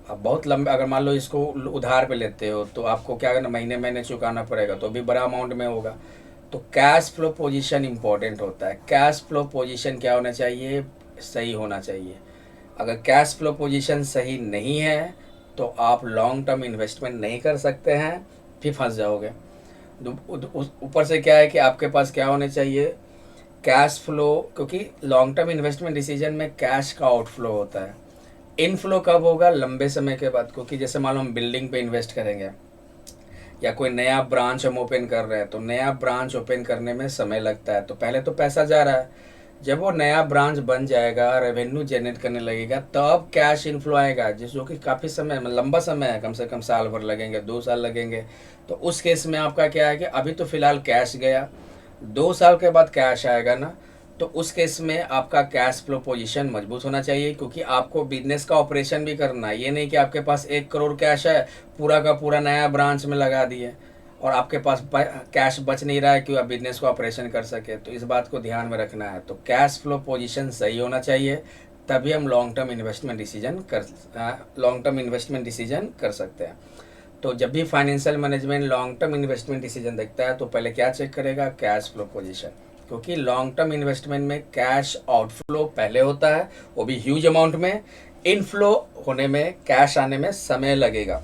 अब बहुत लंबे, अगर मान लो इसको उधार पे लेते हो तो आपको क्या करना, महीने महीने चुकाना पड़ेगा, तो भी बड़ा अमाउंट में होगा। तो कैश फ्लो पोजीशन इंपॉर्टेंट होता है। कैश फ्लो पोजीशन क्या होना चाहिए? सही होना चाहिए। अगर कैश फ्लो पोजीशन सही नहीं है तो आप लॉन्ग टर्म इन्वेस्टमेंट नहीं कर सकते हैं, फिर फंस जाओगे। ऊपर से क्या है कि आपके पास क्या होने चाहिए? कैश फ्लो, क्योंकि लॉन्ग टर्म इन्वेस्टमेंट डिसीजन में कैश का आउटफ्लो होता है। इनफ्लो कब होगा? लंबे समय के बाद। क्योंकि जैसे मान लो हम बिल्डिंग पे इन्वेस्ट करेंगे या कोई नया ब्रांच हम ओपन कर रहे हैं, तो नया ब्रांच ओपन करने में समय लगता है, तो पहले तो पैसा जा रहा है। जब वो नया ब्रांच बन जाएगा, रेवेन्यू जनरेट करने लगेगा, तब कैश इनफ्लो आएगा, जो कि काफ़ी समय, लंबा समय है, कम से कम साल भर लगेंगे, 2 साल लगेंगे। तो उस केस में आपका क्या है कि अभी तो फिलहाल कैश गया, 2 साल के बाद कैश आएगा ना, तो उस केस में आपका कैश फ्लो पोजीशन मजबूत होना चाहिए। क्योंकि आपको बिजनेस का ऑपरेशन भी करना है। ये नहीं कि आपके पास 1 करोड़ कैश है, पूरा का पूरा नया ब्रांच में लगा दिए और आपके पास कैश बच नहीं रहा है कि आप बिजनेस को ऑपरेशन कर सके। तो इस बात को ध्यान में रखना है। तो कैश फ्लो पोजीशन सही होना चाहिए, तभी हम लॉन्ग टर्म इन्वेस्टमेंट डिसीजन कर सकते हैं। तो जब भी financial management long term investment decision देखता है, तो पहले क्या चेक करेगा? Cash flow position. क्योंकि लॉन्ग टर्म इन्वेस्टमेंट में कैश आउटफ्लो पहले होता है, वो भी ह्यूज अमाउंट में। इनफ्लो होने में, कैश आने में समय लगेगा।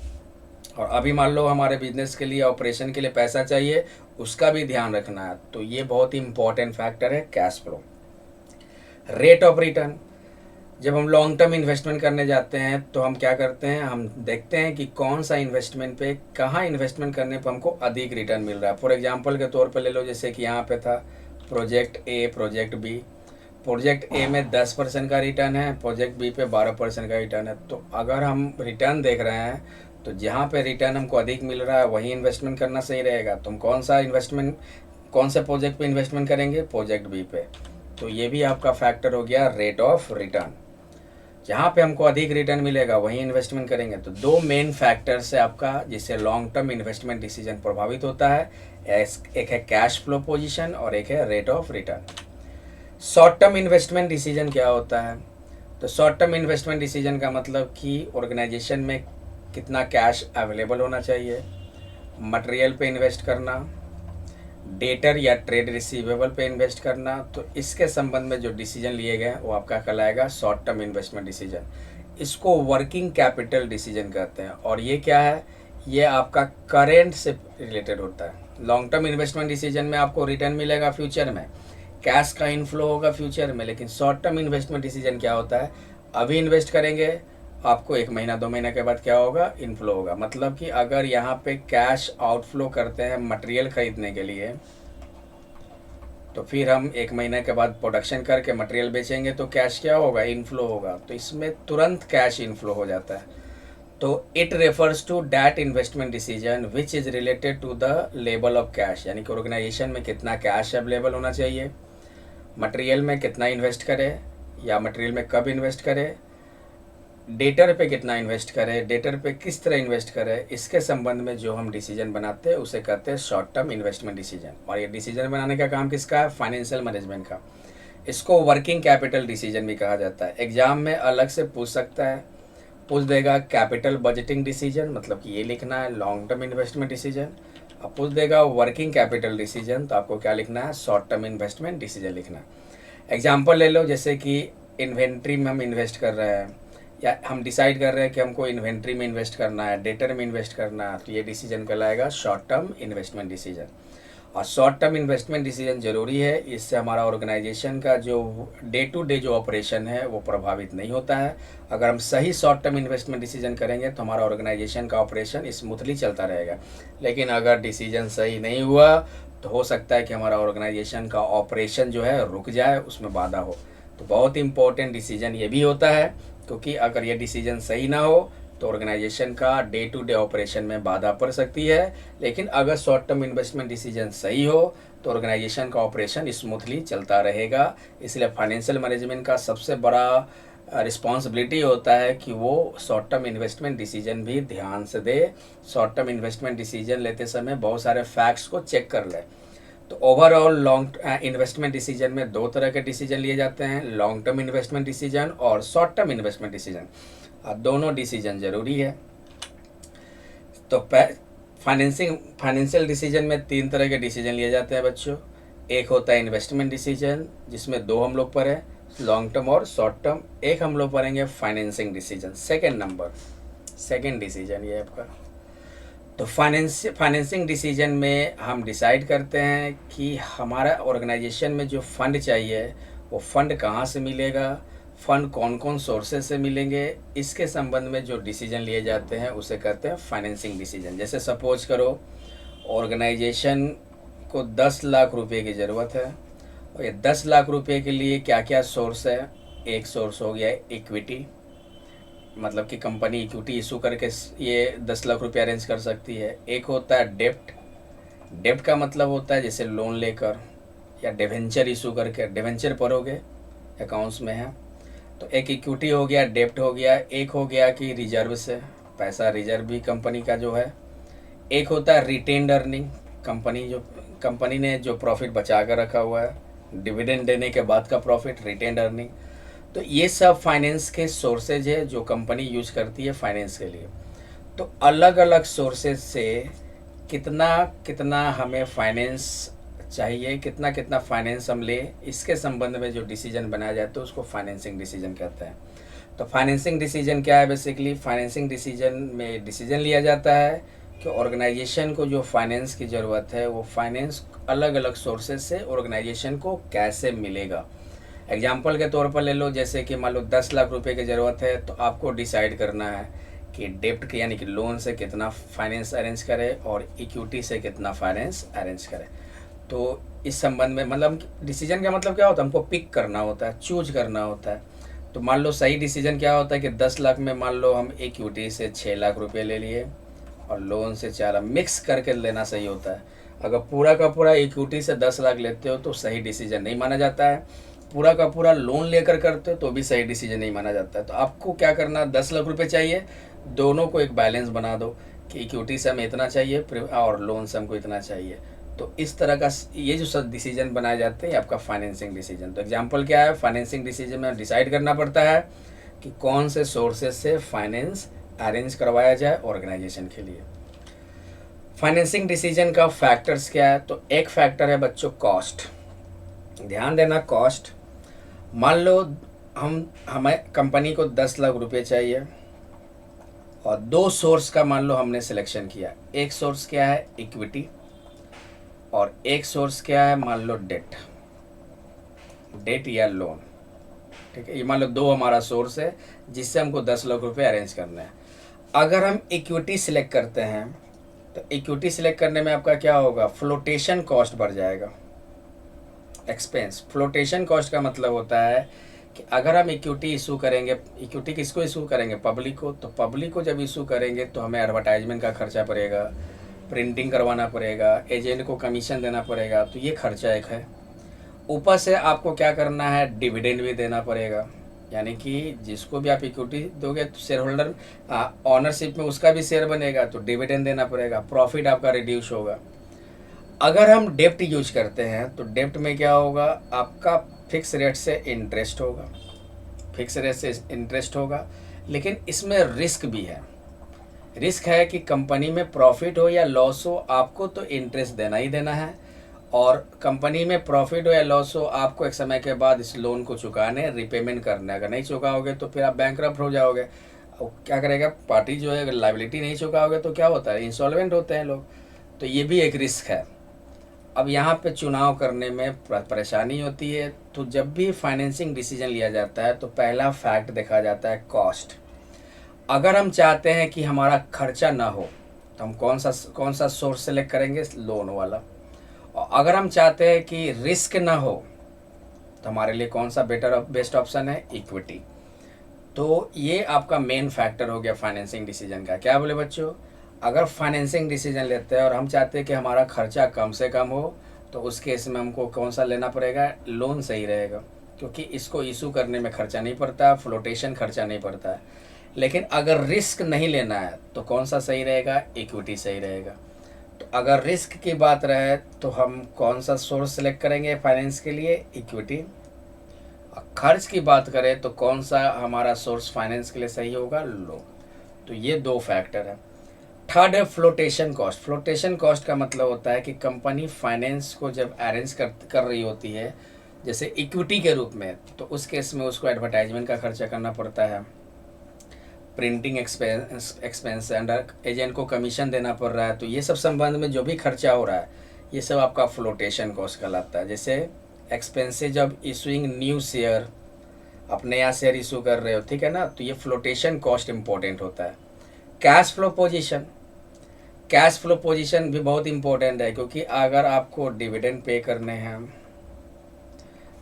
और अभी मान लो हमारे बिजनेस के लिए, ऑपरेशन के लिए पैसा चाहिए, उसका भी ध्यान रखना है। तो ये बहुत ही इंपॉर्टेंट फैक्टर है cash flow. Rate of return. जब हम लॉन्ग टर्म इन्वेस्टमेंट करने जाते हैं तो हम क्या करते हैं? हम देखते हैं कि कौन सा इन्वेस्टमेंट पे, कहाँ इन्वेस्टमेंट करने पर हमको अधिक रिटर्न मिल रहा है। फॉर एग्जांपल के तौर पे ले लो, जैसे कि यहाँ पे था project A, project B. Project A में 10% का रिटर्न है, प्रोजेक्ट बी पे 12% का रिटर्न है। तो अगर हम रिटर्न देख रहे हैं, तो जहाँ पे रिटर्न हमको अधिक मिल रहा है वहीं इन्वेस्टमेंट करना सही रहेगा। तो हम कौन से प्रोजेक्ट पे इन्वेस्टमेंट करेंगे? प्रोजेक्ट बी पे। तो ये भी आपका फैक्टर हो गया रेट ऑफ रिटर्न। जहाँ पे हमको अधिक रिटर्न मिलेगा वहीं इन्वेस्टमेंट करेंगे। तो 2 मेन फैक्टर्स है आपका, जिससे लॉन्ग टर्म इन्वेस्टमेंट डिसीजन प्रभावित होता है। एक है कैश फ्लो पोजीशन और एक है rate of return. Short term investment decision क्या होता है? तो शॉर्ट टर्म इन्वेस्टमेंट डिसीजन का मतलब कि ऑर्गेनाइजेशन में कितना कैश अवेलेबल होना चाहिए, मटेरियल पे इन्वेस्ट करना, डेटर या ट्रेड रिसीवेबल पे इन्वेस्ट करना। तो इसके संबंध में जो डिसीजन लिए गए वो आपका कहलाएगा शॉर्ट टर्म इन्वेस्टमेंट डिसीजन। इसको वर्किंग कैपिटल डिसीजन कहते हैं। और ये क्या है? ये आपका करेंट से रिलेटेड होता है। लॉन्ग टर्म इन्वेस्टमेंट डिसीजन में आपको रिटर्न मिलेगा फ्यूचर में, कैश का इनफ्लो होगा फ्यूचर में। लेकिन शॉर्ट टर्म इन्वेस्टमेंट डिसीजन क्या होता है? अभी इन्वेस्ट करेंगे, आपको 1 महीना 2 महीना के बाद क्या होगा? इनफ्लो होगा। मतलब कि अगर यहाँ पे कैश आउटफ्लो करते हैं मटेरियल खरीदने के लिए, तो फिर हम 1 महीने के बाद प्रोडक्शन करके मटेरियल बेचेंगे, तो कैश क्या होगा? इनफ्लो होगा। तो इसमें तुरंत कैश इनफ्लो हो जाता है। तो it refers to that investment decision which is related to the level of cash. यानी कि ऑर्गेनाइजेशन में कितना कैश अवेलेबल होना चाहिए, मटेरियल में कितना इन्वेस्ट करे या मटेरियल में कब इन्वेस्ट करे, डेटर पे कितना इन्वेस्ट करें, डेटर पे किस तरह इन्वेस्ट करें। इसके संबंध में जो हम डिसीजन बनाते हैं उसे कहते हैं शॉर्ट टर्म इन्वेस्टमेंट डिसीजन। और ये डिसीजन बनाने का काम किसका है? फाइनेंशियल मैनेजमेंट का। इसको वर्किंग कैपिटल डिसीजन भी कहा जाता है। एग्जाम में अलग से पूछ सकता है, पूछ देगा कैपिटल बजटिंग डिसीजन, मतलब कि ये लिखना है लॉन्ग टर्म इन्वेस्टमेंट डिसीजन। अब पूछ देगा वर्किंग कैपिटल डिसीजन, तो आपको क्या लिखना है? शॉर्ट टर्म इन्वेस्टमेंट डिसीजन लिखना है। एग्जाम्पल ले लो, जैसे कि इन्वेंट्री में हम इन्वेस्ट कर रहे हैं, या हम डिसाइड कर रहे हैं कि हमको इन्वेंट्री में इन्वेस्ट करना है, डेटर में इन्वेस्ट करना है, तो ये डिसीजन कहलाएगा शॉर्ट टर्म इन्वेस्टमेंट डिसीजन। और शॉर्ट टर्म इन्वेस्टमेंट डिसीजन जरूरी है, इससे हमारा ऑर्गेनाइजेशन का जो डे टू डे जो ऑपरेशन है वो प्रभावित नहीं होता है। अगर हम सही शॉर्ट टर्म इन्वेस्टमेंट डिसीजन करेंगे तो हमारा ऑर्गेनाइजेशन का ऑपरेशन स्मूथली चलता रहेगा। लेकिन अगर डिसीजन सही नहीं हुआ तो हो सकता है कि हमारा ऑर्गेनाइजेशन का ऑपरेशन जो है रुक जाए, उसमें बाधा हो। तो बहुत इंपॉर्टेंट डिसीजन ये भी होता है, क्योंकि अगर ये डिसीजन सही ना हो तो ऑर्गेनाइजेशन का डे टू डे ऑपरेशन में बाधा पड़ सकती है। लेकिन अगर शॉर्ट टर्म इन्वेस्टमेंट डिसीजन सही हो तो ऑर्गेनाइजेशन का ऑपरेशन स्मूथली चलता रहेगा। इसलिए फाइनेंशियल मैनेजमेंट का सबसे बड़ा रिस्पॉन्सिबिलिटी होता है कि वो शॉर्ट टर्म इन्वेस्टमेंट डिसीजन भी ध्यान से दे। शॉर्ट टर्म इन्वेस्टमेंट डिसीजन लेते समय बहुत सारे फैक्ट्स को चेक कर ले। तो ओवरऑल लॉन्ग इन्वेस्टमेंट डिसीजन में दो तरह के डिसीजन लिए जाते हैं, लॉन्ग टर्म इन्वेस्टमेंट डिसीजन और शॉर्ट टर्म इन्वेस्टमेंट डिसीजन। दोनों डिसीजन ज़रूरी है। तो फाइनेंशियल डिसीजन में तीन तरह के डिसीजन लिए जाते हैं बच्चों। एक होता है इन्वेस्टमेंट डिसीजन, जिसमें दो हम लोग पढ़े, लॉन्ग टर्म और शॉर्ट टर्म। एक हम लोग पढ़ेंगे फाइनेंसिंग डिसीजन, सेकेंड डिसीजन ये आपका। तो फाइनेंसिंग डिसीजन में हम डिसाइड करते हैं कि हमारा ऑर्गेनाइजेशन में जो फंड चाहिए वो फंड कहाँ से मिलेगा, फंड कौन कौन सोर्सेज से मिलेंगे, इसके संबंध में जो डिसीजन लिए जाते हैं उसे कहते हैं फाइनेंसिंग डिसीजन। जैसे सपोज करो ऑर्गेनाइजेशन को 10 लाख रुपए की ज़रूरत है और ये 10 लाख रुपए के लिए क्या क्या सोर्स है। एक सोर्स हो गया इक्विटी, मतलब कि कंपनी इक्विटी इशू करके ये 10 लाख रुपये अरेंज कर सकती है। एक होता है डेप्ट का मतलब होता है जैसे लोन लेकर या डिवेंचर इशू करके, डिवेंचर पढ़ोगे अकाउंट्स में है। तो एक इक्विटी हो गया, डेप्ट हो गया। एक हो गया कि रिजर्व से पैसा, रिजर्व भी कंपनी का जो है। एक होता है रिटेन्ड अर्निंग, कंपनी ने जो प्रॉफिट बचा कर रखा हुआ है, डिविडेंड देने के बाद का प्रॉफिट, रिटेन्ड अर्निंग। तो ये सब फाइनेंस के सोर्सेज है जो कंपनी यूज करती है फाइनेंस के लिए। तो अलग अलग सोर्सेज से कितना कितना हमें फाइनेंस चाहिए, कितना कितना फाइनेंस हम ले, इसके संबंध में जो डिसीजन बनाया जाता है उसको फाइनेंसिंग डिसीजन कहते हैं। तो फाइनेंसिंग डिसीजन क्या है? बेसिकली फाइनेंसिंग डिसीजन में डिसीजन लिया जाता है कि ऑर्गेनाइजेशन को जो फाइनेंस की ज़रूरत है वो फाइनेंस अलग अलग सोर्सेज से ऑर्गेनाइजेशन को कैसे मिलेगा। एग्जाम्पल के तौर पर ले लो, जैसे कि मान लो 10 लाख रुपए की ज़रूरत है, तो आपको डिसाइड करना है कि डेप्ट के यानी कि लोन से कितना फाइनेंस अरेंज करे और इक्विटी से कितना फाइनेंस अरेंज करे। तो इस संबंध में मतलब डिसीजन का मतलब क्या होता है, हमको पिक करना होता है, चूज करना होता है। तो मान लो सही डिसीजन क्या होता है कि 10 लाख में मान लो हम इक्विटी से 6 लाख रुपए ले लिए और लोन से 4 लाख, मिक्स करके लेना सही होता है। अगर पूरा का पूरा इक्विटी से 10 लाख लेते हो तो सही डिसीजन नहीं माना जाता है, पूरा का पूरा लोन लेकर करते हो तो भी सही डिसीजन नहीं माना जाता है। तो आपको क्या करना, 10 लाख रुपए चाहिए, दोनों को एक बैलेंस बना दो कि इक्विटी से हमें इतना चाहिए और लोन से हमको इतना चाहिए। तो इस तरह का ये जो सब डिसीजन बनाए जाते हैं आपका फाइनेंसिंग डिसीजन। तो एग्जांपल क्या है, फाइनेंसिंग डिसीजन में डिसाइड करना पड़ता है कि कौन से सोर्सेज से फाइनेंस अरेंज करवाया जाए ऑर्गेनाइजेशन के लिए। फाइनेंसिंग डिसीजन का फैक्टर्स क्या है? तो एक फैक्टर है बच्चों कॉस्ट। ध्यान देना कॉस्ट। मान लो हमें कंपनी को 10 लाख रुपए चाहिए और 2 सोर्स का मान लो हमने सिलेक्शन किया। एक सोर्स क्या है, इक्विटी, और एक सोर्स क्या है, मान लो डेट या लोन। ठीक है, ये मान लो 2 हमारा सोर्स है जिससे हमको 10 लाख रुपए अरेंज करना है। अगर हम इक्विटी सिलेक्ट करते हैं तो इक्विटी सिलेक्ट करने में आपका क्या होगा, फ्लोटेशन कॉस्ट बढ़ जाएगा, एक्सपेंस। फ्लोटेशन कॉस्ट का मतलब होता है कि अगर हम इक्विटी इशू करेंगे, इक्विटी किसको इशू करेंगे, पब्लिक को, तो पब्लिक को जब इशू करेंगे तो हमें एडवर्टाइजमेंट का खर्चा पड़ेगा, प्रिंटिंग करवाना पड़ेगा, एजेंट को कमीशन देना पड़ेगा, तो ये खर्चा एक है। ऊपर से आपको क्या करना है, डिविडेंड भी देना पड़ेगा, यानी कि जिसको भी आप इक्विटी दोगे तो शेयर होल्डर ऑनरशिप में उसका भी शेयर बनेगा, तो डिविडेंड देना पड़ेगा, प्रॉफिट आपका रिड्यूस होगा। अगर हम डेप्ट यूज करते हैं तो डेप्ट में क्या होगा, आपका फिक्स रेट से इंटरेस्ट होगा, लेकिन इसमें रिस्क भी है। रिस्क है कि कंपनी में प्रॉफिट हो या लॉस हो, आपको तो इंटरेस्ट देना ही देना है, और कंपनी में प्रॉफिट हो या लॉस हो, आपको एक समय के बाद इस लोन को चुकाने, रिपेमेंट करना है। अगर नहीं चुकाओगे तो फिर आप बैंकरप्ट हो जाओगे। और क्या करेगा पार्टी जो है, अगर लायबिलिटी नहीं चुकाओगे तो क्या होता है, इंसॉल्वेंट होते हैं लोग। तो ये भी एक रिस्क है। अब यहाँ पे चुनाव करने में परेशानी होती है। तो जब भी फाइनेंसिंग डिसीजन लिया जाता है तो पहला फैक्ट देखा जाता है कॉस्ट। अगर हम चाहते हैं कि हमारा खर्चा ना हो तो हम कौन सा सोर्स सेलेक्ट करेंगे, लोन वाला। और अगर हम चाहते हैं कि रिस्क ना हो तो हमारे लिए कौन सा बेस्ट ऑप्शन है? इक्विटी। तो ये आपका मेन फैक्टर हो गया फाइनेंसिंग डिसीजन का। क्या बोले बच्चों, अगर फाइनेंसिंग डिसीजन लेते हैं और हम चाहते हैं कि हमारा खर्चा कम से कम हो, तो उस केस में हमको कौन सा लेना पड़ेगा? लोन सही रहेगा, क्योंकि इसको इशू करने में खर्चा नहीं पड़ता, फ्लोटेशन खर्चा नहीं पड़ता है। लेकिन अगर रिस्क नहीं लेना है तो कौन सा सही रहेगा? इक्विटी सही रहेगा। तो अगर रिस्क की बात रहे तो हम कौन सा सोर्स सेलेक्ट करेंगे फाइनेंस के लिए? इक्विटी। खर्च की बात करें तो कौन सा हमारा सोर्स फाइनेंस के लिए सही होगा? लोन। तो ये दो फैक्टर है। थर्ड है फ्लोटेशन कॉस्ट। फ्लोटेशन कॉस्ट का मतलब होता है कि कंपनी फाइनेंस को जब अरेंज कर रही होती है जैसे इक्विटी के रूप में, तो उस केस में उसको एडवर्टाइजमेंट का खर्चा करना पड़ता है, प्रिंटिंग एक्सपेंस अंडर एजेंट को कमीशन देना पड़ रहा है। तो ये सब संबंध में जो भी खर्चा हो रहा है ये सब आपका फ्लोटेशन कॉस्ट कहलाता है। जैसे expenses of issuing new share, आप नया शेयर इशू कर रहे हो, ठीक है ना, तो ये फ्लोटेशन कॉस्ट इंपॉर्टेंट होता है। Cash flow position, cash flow position भी बहुत इंपॉर्टेंट है, क्योंकि अगर आपको डिविडेंड पे करने हैं,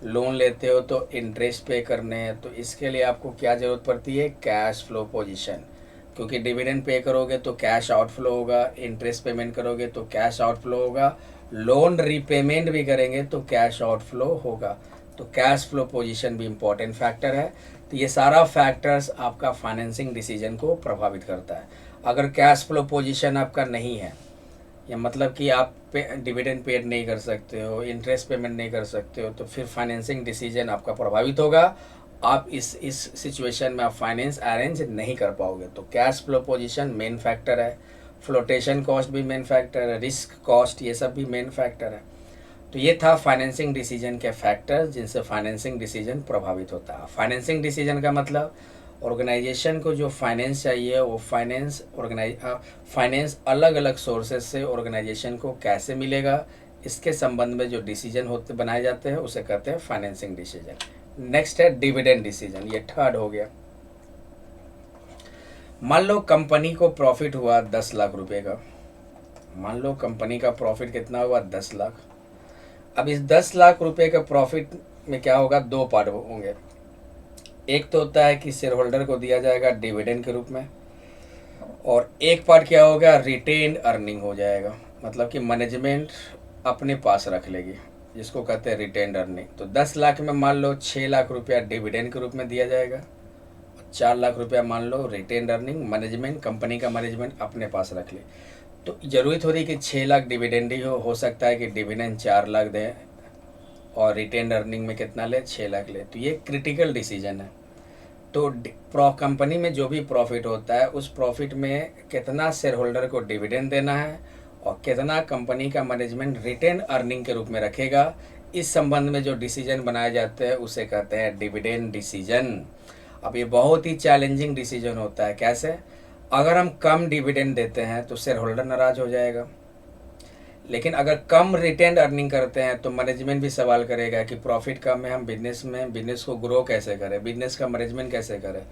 लोन लेते हो तो इंटरेस्ट पे करने हैं, तो इसके लिए आपको क्या ज़रूरत पड़ती है? Cash flow position. क्योंकि डिविडेंड पे करोगे तो कैश आउटफ्लो होगा, इंटरेस्ट पेमेंट करोगे तो कैश आउटफ्लो होगा, लोन रीपेमेंट भी करेंगे तो कैश आउटफ्लो होगा। तो कैश फ्लो पोजीशन भी इम्पोर्टेंट फैक्टर है। तो ये सारा फैक्टर्स आपका फाइनेंसिंग डिसीजन को प्रभावित करता है। अगर कैश फ्लो पोजीशन आपका नहीं है, या मतलब कि आप डिविडेंड पेड नहीं कर सकते हो, इंटरेस्ट पेमेंट नहीं कर सकते हो, तो फिर फाइनेंसिंग डिसीजन आपका प्रभावित होगा। आप इस सिचुएशन में आप फाइनेंस अरेंज नहीं कर पाओगे। तो cash flow position main factor है, फ्लोटेशन कॉस्ट भी मेन फैक्टर है, रिस्क कॉस्ट ये सब भी मेन फैक्टर है। तो ये था फाइनेंसिंग डिसीजन के फैक्टर्स जिनसे फाइनेंसिंग डिसीजन प्रभावित होता है। फाइनेंसिंग डिसीजन का मतलब ऑर्गेनाइजेशन को जो फाइनेंस चाहिए वो फाइनेंस अलग अलग सोर्सेज से ऑर्गेनाइजेशन को कैसे मिलेगा, इसके संबंध में जो डिसीजन बनाए जाते हैं उसे कहते हैं फाइनेंसिंग डिसीजन। नेक्स्ट है डिविडेंड डिसीजन, ये थर्ड हो गया। मान लो कंपनी को प्रॉफिट हुआ 10 लाख रुपए का। मान लो कंपनी का प्रॉफिट कितना हुआ? 10 लाख। अब इस 10 लाख रुपए के प्रॉफिट में क्या होगा? दो पार्ट होंगे। एक तो होता है कि शेयर होल्डर को दिया जाएगा डिविडेंड के रूप में, और एक पार्ट क्या होगा? रिटेन्ड अर्निंग हो जाएगा, मतलब कि मैनेजमेंट अपने पास रख लेगी, जिसको कहते हैं रिटेन्ड अर्निंग। तो 10 लाख में मान लो 6 लाख रुपया डिविडेंड के रूप में दिया जाएगा, 4 लाख रुपया मान लो रिटेन्ड अर्निंग, मैनेजमेंट कंपनी का मैनेजमेंट अपने पास रख ले। तो जरूरी थोड़ी कि 6 लाख डिविडेंड ही हो सकता है कि डिविडेंड 4 लाख दें और रिटेन्ड अर्निंग में कितना ले? 6 लाख ले। तो ये क्रिटिकल डिसीजन है। तो कंपनी में जो भी प्रॉफिट होता है उस प्रॉफिट में कितना शेयर होल्डर को डिविडेंड देना है और कितना कंपनी का मैनेजमेंट रिटेन अर्निंग के रूप में रखेगा, इस संबंध में जो डिसीजन बनाए जाते हैं उसे कहते हैं डिविडेंड डिसीजन। अब ये बहुत ही चैलेंजिंग डिसीजन होता है। कैसे? अगर हम कम डिविडेंड देते हैं तो शेयर होल्डर नाराज हो जाएगा, लेकिन अगर कम रिटेन्ड अर्निंग करते हैं तो मैनेजमेंट भी सवाल करेगा कि प्रॉफिट कम है, हम बिजनेस को ग्रो कैसे करें, बिजनेस का मैनेजमेंट कैसे करें।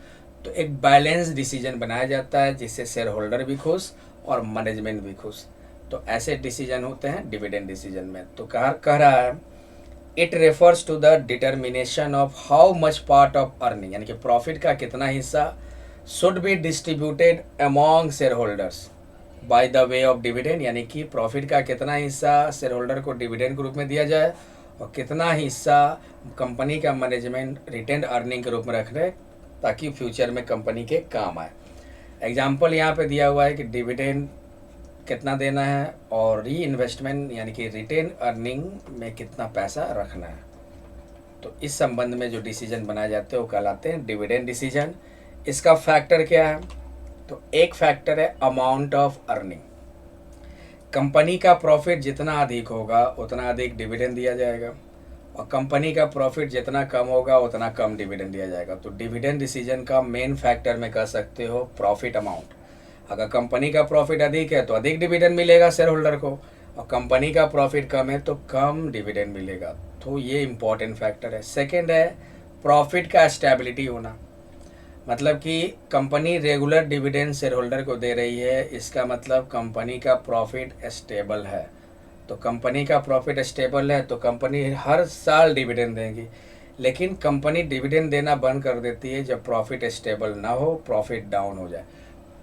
तो एक बैलेंस डिसीजन बनाया जाता है जिससे शेयर होल्डर भी खुश और मैनेजमेंट भी खुश। तो ऐसे डिसीजन होते हैं डिविडेंड डिसीजन में। तो कह रहा है it refers to the determination of how much part of earning, यानी कि प्रॉफिट का कितना हिस्सा should be distributed among share holders by the way of dividend, यानी कि प्रॉफिट का कितना हिस्सा शेयर होल्डर को डिविडेंड के रूप में दिया जाए और कितना हिस्सा कंपनी का मैनेजमेंट रिटेन्ड अर्निंग के रूप में रख रहे ताकि फ्यूचर में कंपनी के काम आए। एग्जाम्पल यहाँ पे दिया हुआ है कि डिविडेंड कितना देना है और री इन्वेस्टमेंट यानी कि रिटेन अर्निंग में कितना पैसा रखना है। तो इस संबंध में जो डिसीजन बनाए जाते हैं वो कहलाते हैं डिविडेंड डिसीजन। इसका फैक्टर क्या है? तो एक फैक्टर है अमाउंट ऑफ अर्निंग। कंपनी का प्रॉफिट जितना अधिक होगा उतना अधिक डिविडेंड दिया जाएगा और कंपनी का प्रॉफिट जितना कम होगा उतना कम डिविडेंड दिया जाएगा। तो डिविडेंड डिसीजन का मेन फैक्टर में कह सकते हो प्रॉफिट अमाउंट। अगर कंपनी का प्रॉफिट अधिक है तो अधिक डिविडेंड मिलेगा शेयर होल्डर को, और कंपनी का प्रॉफिट कम है तो कम डिविडेंड मिलेगा। तो ये इंपॉर्टेंट फैक्टर है। सेकेंड है प्रॉफिट का स्टेबिलिटी होना, मतलब कि company regular dividend share holder को दे रही है, इसका मतलब कंपनी का प्रॉफिट स्टेबल है। तो कंपनी का प्रॉफिट स्टेबल है तो कंपनी हर साल डिविडेंड देगी। लेकिन कंपनी डिविडेंड देना बंद कर देती है जब प्रॉफिट स्टेबल ना हो, प्रॉफिट डाउन हो जाए।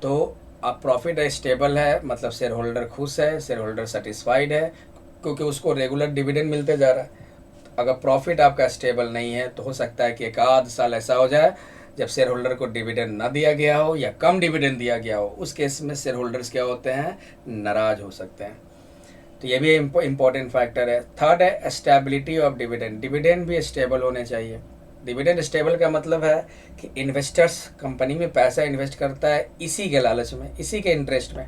तो अब प्रॉफिट स्टेबल है मतलब शेयर होल्डर खुश है, शेयर होल्डर सेटिस्फाइड है, क्योंकि उसको रेगुलर डिविडेंड मिलते जा रहा है। अगर प्रॉफिट आपका स्टेबल नहीं है तो हो सकता है कि एक आध साल ऐसा हो जाए जब शेयर होल्डर को डिविडेंड ना दिया गया हो या कम डिविडेंड दिया गया हो। उस केस में शेयर होल्डर्स क्या होते हैं, नाराज हो सकते हैं। तो ये भी इम्पोर्टेंट फैक्टर है। थर्ड है स्टेबिलिटी ऑफ डिविडेंड। डिविडेंड भी स्टेबल होने चाहिए। डिविडेंड स्टेबल का मतलब है कि इन्वेस्टर्स कंपनी में पैसा इन्वेस्ट करता है इसी के लालच में, इसी के इंटरेस्ट में।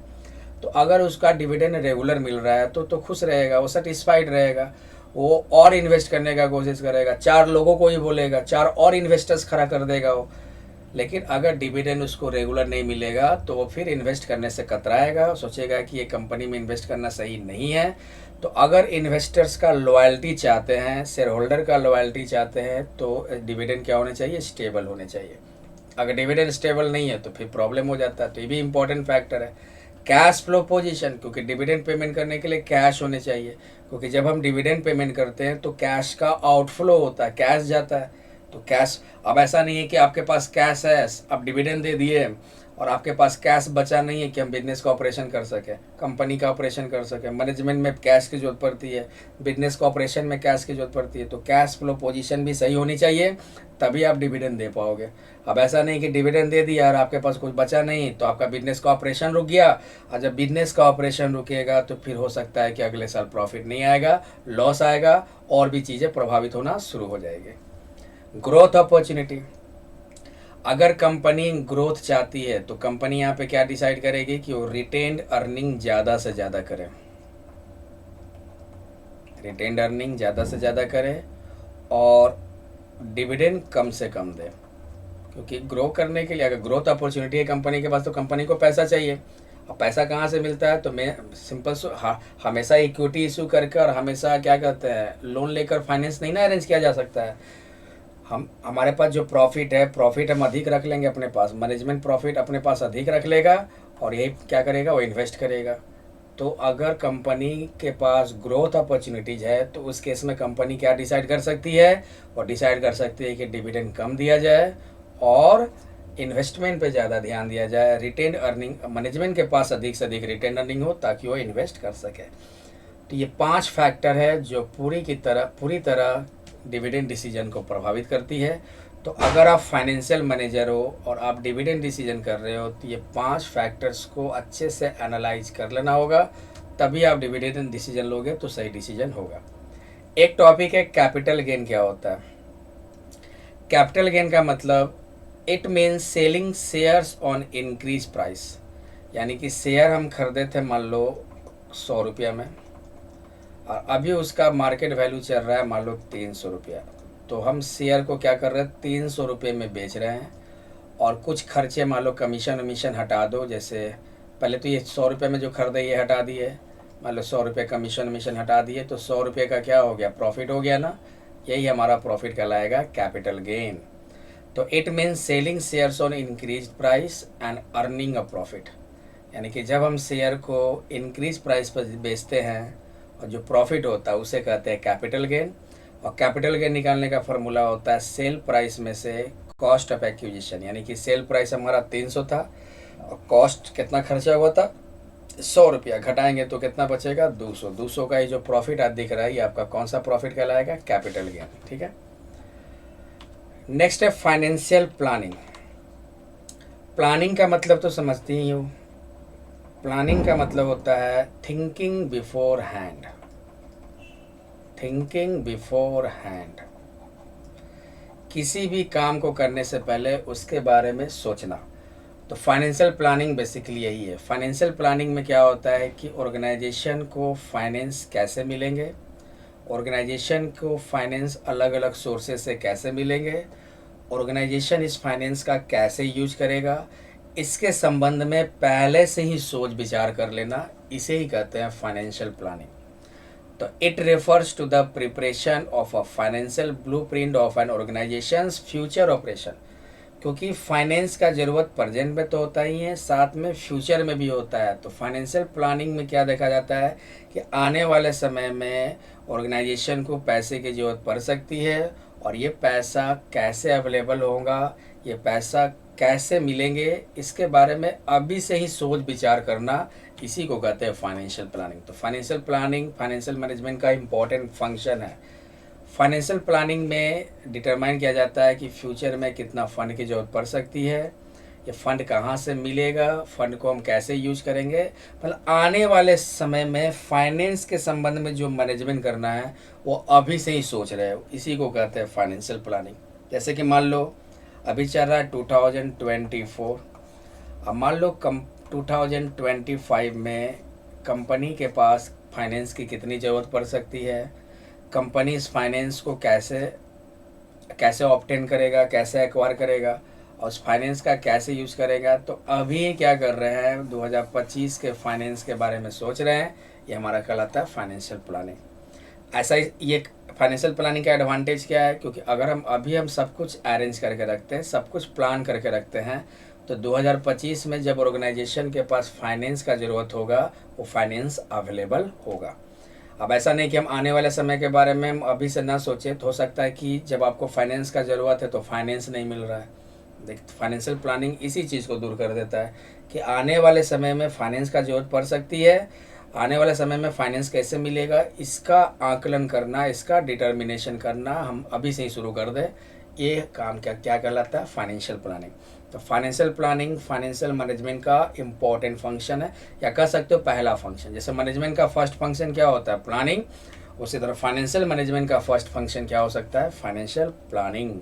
तो अगर उसका डिविडेंड रेगुलर मिल रहा है तो खुश रहेगा, वो सेटिस्फाइड रहेगा, वो और इन्वेस्ट करने का कोशिश करेगा, चार लोगों को ही बोलेगा, चार और इन्वेस्टर्स खड़ा कर देगा वो। लेकिन अगर डिविडेंड उसको रेगुलर नहीं मिलेगा तो वो फिर इन्वेस्ट करने से कतराएगा, सोचेगा कि ये कंपनी में इन्वेस्ट करना सही नहीं है। तो अगर इन्वेस्टर्स का लॉयल्टी चाहते हैं, शेयर होल्डर का लॉयल्टी चाहते हैं, तो डिविडेंड क्या होने चाहिए, स्टेबल होने चाहिए। अगर डिविडेंड स्टेबल नहीं है तो फिर प्रॉब्लम हो जाता है। तो ये भी इंपॉर्टेंट फैक्टर है। कैश फ्लो पोजीशन, क्योंकि डिविडेंड पेमेंट करने के लिए कैश होने चाहिए, क्योंकि जब हम डिविडेंड पेमेंट करते हैं तो कैश का आउटफ्लो होता है, कैश जाता है। तो कैश, अब ऐसा नहीं है कि आपके पास कैश है, अब डिविडेंड दे दिए और आपके पास कैश बचा नहीं है कि हम बिजनेस का ऑपरेशन कर सकें, कंपनी का ऑपरेशन कर सकें। मैनेजमेंट में कैश की जरूरत पड़ती है, बिजनेस का ऑपरेशन में कैश की जरूरत पड़ती है। तो कैश फ्लो पोजीशन भी सही होनी चाहिए, तभी आप डिविडेंड दे पाओगे। अब ऐसा नहीं कि डिविडेंड दे दिया और आपके पास कुछ बचा नहीं तो आपका बिजनेस का ऑपरेशन रुक गया, और जब बिजनेस का ऑपरेशन रुकेगा तो फिर हो सकता है कि अगले साल प्रॉफिट नहीं आएगा, लॉस आएगा, और भी चीज़ें प्रभावित होना शुरू हो जाएगी। ग्रोथ अपॉर्चुनिटी, अगर कंपनी ग्रोथ चाहती है तो कंपनी यहाँ पे क्या डिसाइड करेगी कि वो रिटेन्ड अर्निंग ज़्यादा से ज़्यादा करे, रिटेन्ड अर्निंग ज़्यादा से ज़्यादा करे और डिविडेंड कम से कम दे। क्योंकि ग्रो करने के लिए अगर ग्रोथ अपॉर्चुनिटी है कंपनी के पास तो कंपनी को पैसा चाहिए। अब पैसा कहाँ से मिलता है, तो मैं सिंपल हमेशा इक्विटी इशू करके और हमेशा क्या कहते हैं लोन लेकर फाइनेंस नहीं ना अरेंज किया जा सकता है। हमारे पास जो प्रॉफिट है, प्रॉफिट हम अधिक रख लेंगे अपने पास, मैनेजमेंट प्रॉफिट अपने पास अधिक रख लेगा और यही क्या करेगा, वो इन्वेस्ट करेगा। तो अगर कंपनी के पास ग्रोथ अपॉर्चुनिटीज है तो उस केस में कंपनी क्या डिसाइड कर सकती है, और डिसाइड कर सकती है कि डिविडेंड कम दिया जाए और इन्वेस्टमेंट पे ज़्यादा ध्यान दिया जाए। रिटेन्ड अर्निंग, मैनेजमेंट के पास अधिक से अधिक रिटेन्ड अर्निंग हो ताकि वो इन्वेस्ट कर सके। तो ये 5 फैक्टर है जो पूरी तरह डिविडेंड डिसीजन को प्रभावित करती है। तो अगर आप फाइनेंशियल मैनेजर हो और आप डिविडेंड डिसीजन कर रहे हो तो ये 5 फैक्टर्स को अच्छे से एनालाइज कर लेना होगा, तभी आप डिविडेंड डिसीजन लोगे तो सही डिसीजन होगा। एक टॉपिक है कैपिटल गेन क्या होता है। कैपिटल गेन का मतलब it means selling shares on increase price, यानी कि शेयर हम खरीदे थे मान लो 100 रुपया में और अभी उसका मार्केट वैल्यू चल रहा है मान लो 300 रुपया, तो हम शेयर को क्या कर रहे हैं 300 रुपये में बेच रहे हैं। और कुछ खर्चे मान लो कमीशन वमीशन हटा दो, जैसे पहले तो ये 100 रुपये में जो खरीदे ये हटा दिए, मान लो 100 रुपये कमीशन वमीशन हटा दिए तो 100 रुपये का क्या हो गया, प्रॉफिट हो गया ना। यही हमारा प्रॉफिट कहलाएगा कैपिटल गेन। तो it means selling shares on increase price and earning a profit, यानी कि जब हम शेयर को इंक्रीज प्राइस पर बेचते हैं और जो प्रॉफिट होता है उसे कहते हैं कैपिटल गेन। और कैपिटल गेन निकालने का फॉर्मूला होता है सेल प्राइस में से कॉस्ट ऑफ एक्विजिशन, यानी कि सेल प्राइस हमारा 300 था और कॉस्ट कितना खर्चा हुआ था 100 रुपया, घटाएंगे तो कितना बचेगा 200। 200 का ये जो प्रॉफिट आज दिख रहा है ये आपका कौन सा प्रॉफिट कहलाएगा, कैपिटल गेन। ठीक है, नेक्स्ट है फाइनेंशियल प्लानिंग। प्लानिंग का मतलब तो समझती ही हो। प्लानिंग का मतलब होता है thinking before hand, thinking before hand, किसी भी काम को करने से पहले उसके बारे में सोचना। तो फाइनेंशियल प्लानिंग बेसिकली यही है। फाइनेंशियल प्लानिंग में क्या होता है कि ऑर्गेनाइजेशन को फाइनेंस कैसे मिलेंगे, ऑर्गेनाइजेशन को फाइनेंस अलग अलग सोर्सेज से कैसे मिलेंगे, ऑर्गेनाइजेशन इस फाइनेंस का कैसे यूज करेगा, इसके संबंध में पहले से ही सोच विचार कर लेना, इसे ही कहते हैं फाइनेंशियल प्लानिंग। तो it refers to the preparation of a financial blueprint of an organisation's future operation, क्योंकि फाइनेंस का ज़रूरत प्रेजेंट में तो होता ही है, साथ में फ्यूचर में भी होता है। तो फाइनेंशियल प्लानिंग में क्या देखा जाता है कि आने वाले समय में ऑर्गेनाइजेशन को पैसे की ज़रूरत पड़ सकती है और ये पैसा कैसे अवेलेबल होगा, ये पैसा कैसे मिलेंगे, इसके बारे में अभी से ही सोच विचार करना, इसी को कहते हैं फाइनेंशियल प्लानिंग। तो फाइनेंशियल प्लानिंग फाइनेंशियल मैनेजमेंट का इम्पॉर्टेंट फंक्शन है। फाइनेंशियल प्लानिंग में डिटरमाइन किया जाता है कि फ्यूचर में कितना फ़ंड की ज़रूरत पड़ सकती है, ये फ़ंड कहाँ से मिलेगा, फ़ंड को हम कैसे यूज करेंगे, मतलब आने वाले समय में फाइनेंस के संबंध में जो मैनेजमेंट करना है वो अभी से ही सोच रहे हो, इसी को कहते हैं फाइनेंशियल प्लानिंग। जैसे कि मान लो अभी चल रहा है 2024, अब मान लो 2025 में कंपनी के पास फाइनेंस की कितनी ज़रूरत पड़ सकती है, कंपनी इस फाइनेंस को कैसे कैसे ऑब्टेन करेगा, कैसे एक्वायर करेगा और उस फाइनेंस का कैसे यूज़ करेगा। तो अभी क्या कर रहे हैं, 2025 के फाइनेंस के बारे में सोच रहे हैं, ये हमारा कहलाता है फाइनेंशियल प्लानिंग। ऐसा ही ये फाइनेंशियल प्लानिंग का एडवांटेज क्या है, क्योंकि अगर हम सब कुछ अरेंज करके रखते हैं, सब कुछ प्लान करके रखते हैं, तो 2025 में जब ऑर्गेनाइजेशन के पास फाइनेंस का ज़रूरत होगा वो फाइनेंस अवेलेबल होगा। अब ऐसा नहीं कि हम आने वाले समय के बारे में हम अभी से ना सोचें, तो हो सकता है कि जब आपको फाइनेंस का ज़रूरत है तो फाइनेंस नहीं मिल रहा है। देख, फाइनेंशियल प्लानिंग इसी चीज़ को दूर कर देता है कि आने वाले समय में फाइनेंस का ज़रूरत पड़ सकती है, आने वाले समय में फाइनेंस कैसे मिलेगा, इसका आकलन करना, इसका डिटर्मिनेशन करना हम अभी से ही शुरू कर दें। ये काम क्या क्या कहलाता है, फाइनेंशियल प्लानिंग। तो फाइनेंशियल प्लानिंग फाइनेंशियल मैनेजमेंट का इम्पॉर्टेंट फंक्शन है, या कह सकते हो पहला फंक्शन। जैसे मैनेजमेंट का फर्स्ट फंक्शन क्या होता है, प्लानिंग, उसी तरह फाइनेंशियल मैनेजमेंट का फर्स्ट फंक्शन क्या हो सकता है, फाइनेंशियल प्लानिंग।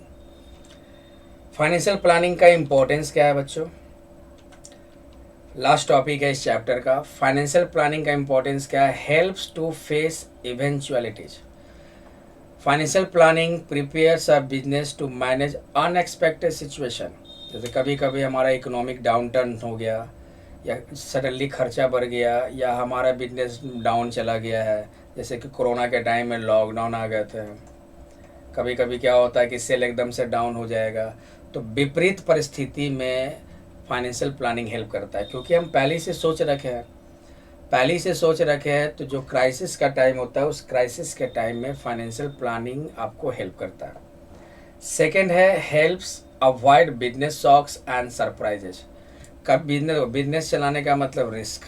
फाइनेंशियल प्लानिंग का इम्पोर्टेंस क्या है बच्चों, लास्ट टॉपिक है इस चैप्टर का। फाइनेंशियल प्लानिंग का इम्पोर्टेंस क्या है, helps to face eventualities. Financial planning prepares a business to manage unexpected situation. जैसे कभी कभी हमारा इकोनॉमिक डाउन टर्न हो गया, या सडनली खर्चा बढ़ गया, या हमारा बिजनेस डाउन चला गया है, जैसे कि कोरोना के टाइम में लॉकडाउन आ गए थे। कभी कभी क्या होता है कि सेल एकदम से डाउन हो जाएगा, तो विपरीत परिस्थिति में फाइनेंशियल प्लानिंग हेल्प करता है, क्योंकि हम पहले से सोच रखे हैं। तो जो क्राइसिस का टाइम होता है, उस क्राइसिस के टाइम में फाइनेंशियल प्लानिंग आपको हेल्प करता है। सेकेंड है helps avoid business shocks and surprises. कब बिजनेस चलाने का मतलब रिस्क,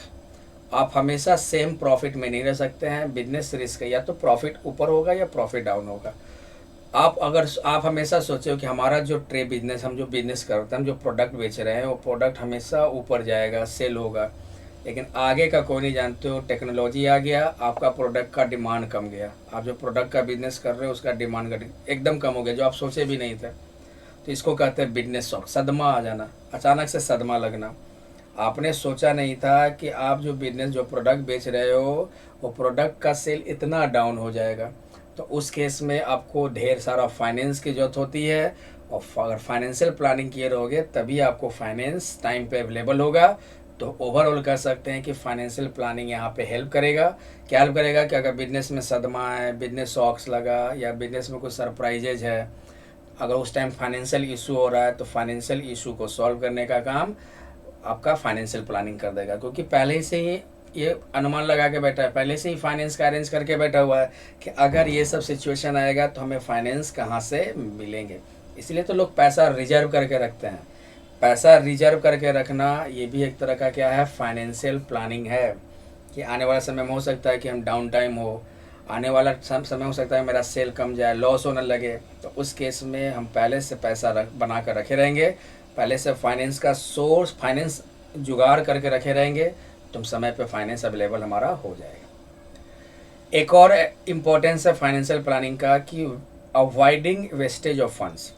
आप हमेशा सेम प्रॉफिट में नहीं रह सकते हैं। बिजनेस रिस्क है, या तो प्रॉफिट ऊपर होगा या प्रॉफिट डाउन होगा। आप हमेशा सोचे हो कि हमारा जो बिजनेस, हम जो बिजनेस करते हैं, हम जो प्रोडक्ट बेच रहे हैं, वो प्रोडक्ट हमेशा ऊपर जाएगा, सेल होगा, लेकिन आगे का कोई नहीं जानते हो। टेक्नोलॉजी आ गया, आपका प्रोडक्ट का डिमांड कम गया, आप जो प्रोडक्ट का बिजनेस कर रहे हो उसका डिमांड एकदम कम हो गया, जो आप सोचे भी नहीं थे। तो इसको कहते हैं बिजनेस शॉक, सदमा आ जाना, अचानक से सदमा लगना। आपने सोचा नहीं था कि आप जो बिजनेस, जो प्रोडक्ट बेच रहे हो, वो प्रोडक्ट का सेल इतना डाउन हो जाएगा। तो उस केस में आपको ढेर सारा फाइनेंस की ज़रूरत होती है, और अगर फाइनेंशियल प्लानिंग किए रहोगे तभी आपको फाइनेंस टाइम पे अवेलेबल होगा। तो ओवरऑल कह सकते हैं कि फाइनेंशियल प्लानिंग यहाँ पे हेल्प करेगा। क्या हेल्प करेगा कि अगर बिजनेस में सदमा है, बिजनेस शॉक्स लगा, या बिजनेस में कुछ सरप्राइजेज है, अगर उस टाइम फाइनेंशियल इशू हो रहा है, तो फाइनेंशियल इशू को सॉल्व करने का काम आपका फाइनेंशियल प्लानिंग कर देगा, क्योंकि पहले ही से ही ये अनुमान लगा के बैठा है, पहले से ही फाइनेंस का अरेंज करके बैठा हुआ है कि अगर ये सब सिचुएशन आएगा तो हमें फाइनेंस कहाँ से मिलेंगे। इसलिए तो लोग पैसा रिजर्व करके रखते हैं। पैसा रिजर्व करके रखना ये भी एक तरह का क्या है, फाइनेंशियल प्लानिंग है, कि आने वाला समय में हो सकता है कि हम डाउन टाइम हो, आने वाला समय हो सकता है मेरा सेल कम जाए, लॉस होने लगे, तो उस केस में हम पहले से पैसा बना कर रखे रहेंगे, पहले से फाइनेंस का सोर्स, फाइनेंस जुगाड़ करके रखे रहेंगे, तो समय पे फाइनेंस अवेलेबल हमारा हो जाएगा। एक और इम्पोर्टेंस है फाइनेंशियल प्लानिंग का कि avoiding wastage of funds.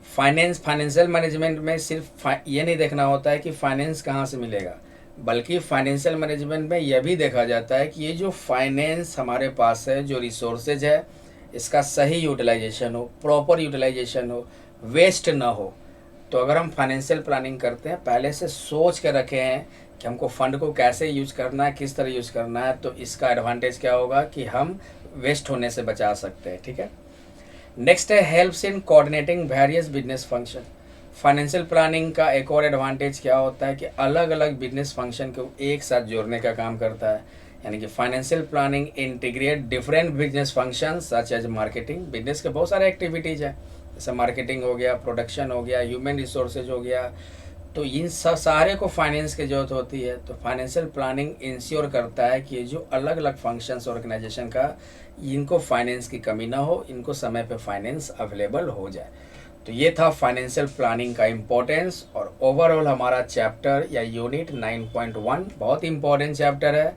Financial management में सिर्फ ये नहीं देखना होता है कि फाइनेंस कहाँ से मिलेगा, बल्कि फाइनेंशियल मैनेजमेंट में यह भी देखा जाता है कि ये जो फाइनेंस हमारे पास है, जो रिसोर्सेज है, इसका सही यूटिलाइजेशन हो, प्रॉपर यूटिलाइजेशन हो, वेस्ट ना हो। तो अगर हम फाइनेंशियल प्लानिंग करते हैं, पहले से सोच के रखे हैं कि हमको फंड को कैसे यूज करना है, किस तरह यूज करना है, तो इसका एडवांटेज क्या होगा कि हम वेस्ट होने से बचा सकते हैं। ठीक है, नेक्स्ट है helps in coordinating various business function. Financial planning का एक और एडवांटेज क्या होता है कि अलग अलग बिजनेस फंक्शन को एक साथ जोड़ने का काम करता है। यानी कि financial planning integrate different business functions such as marketing. Business के बहुत सारे एक्टिविटीज़ हैं, जैसे मार्केटिंग हो गया, प्रोडक्शन हो गया, ह्यूमन रिसोर्सेज हो गया, तो इन सारे को फाइनेंस की ज़रूरत होती है। तो फाइनेंशियल प्लानिंग इंश्योर करता है कि ये जो अलग अलग फंक्शंस ऑर्गेनाइजेशन का, इनको फाइनेंस की कमी ना हो, इनको समय पे फाइनेंस अवेलेबल हो जाए। तो ये था फाइनेंशियल प्लानिंग का इम्पोर्टेंस। और ओवरऑल हमारा चैप्टर या यूनिट 9.1 बहुत इंपॉर्टेंट चैप्टर है,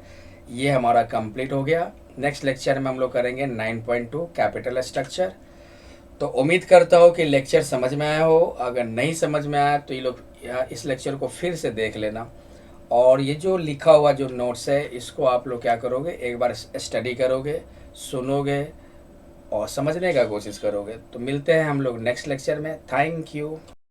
ये हमारा कंप्लीट हो गया। नेक्स्ट लेक्चर में हम लोग करेंगे 9.2 कैपिटल स्ट्रक्चर। तो उम्मीद करता हूँ कि लेक्चर समझ में आया हो। अगर नहीं समझ में आया तो ये लोग इस लेक्चर को फिर से देख लेना, और ये जो लिखा हुआ जो नोट्स है इसको आप लोग क्या करोगे, एक बार स्टडी करोगे, सुनोगे और समझने का कोशिश करोगे। तो मिलते हैं हम लोग नेक्स्ट लेक्चर में। Thank you.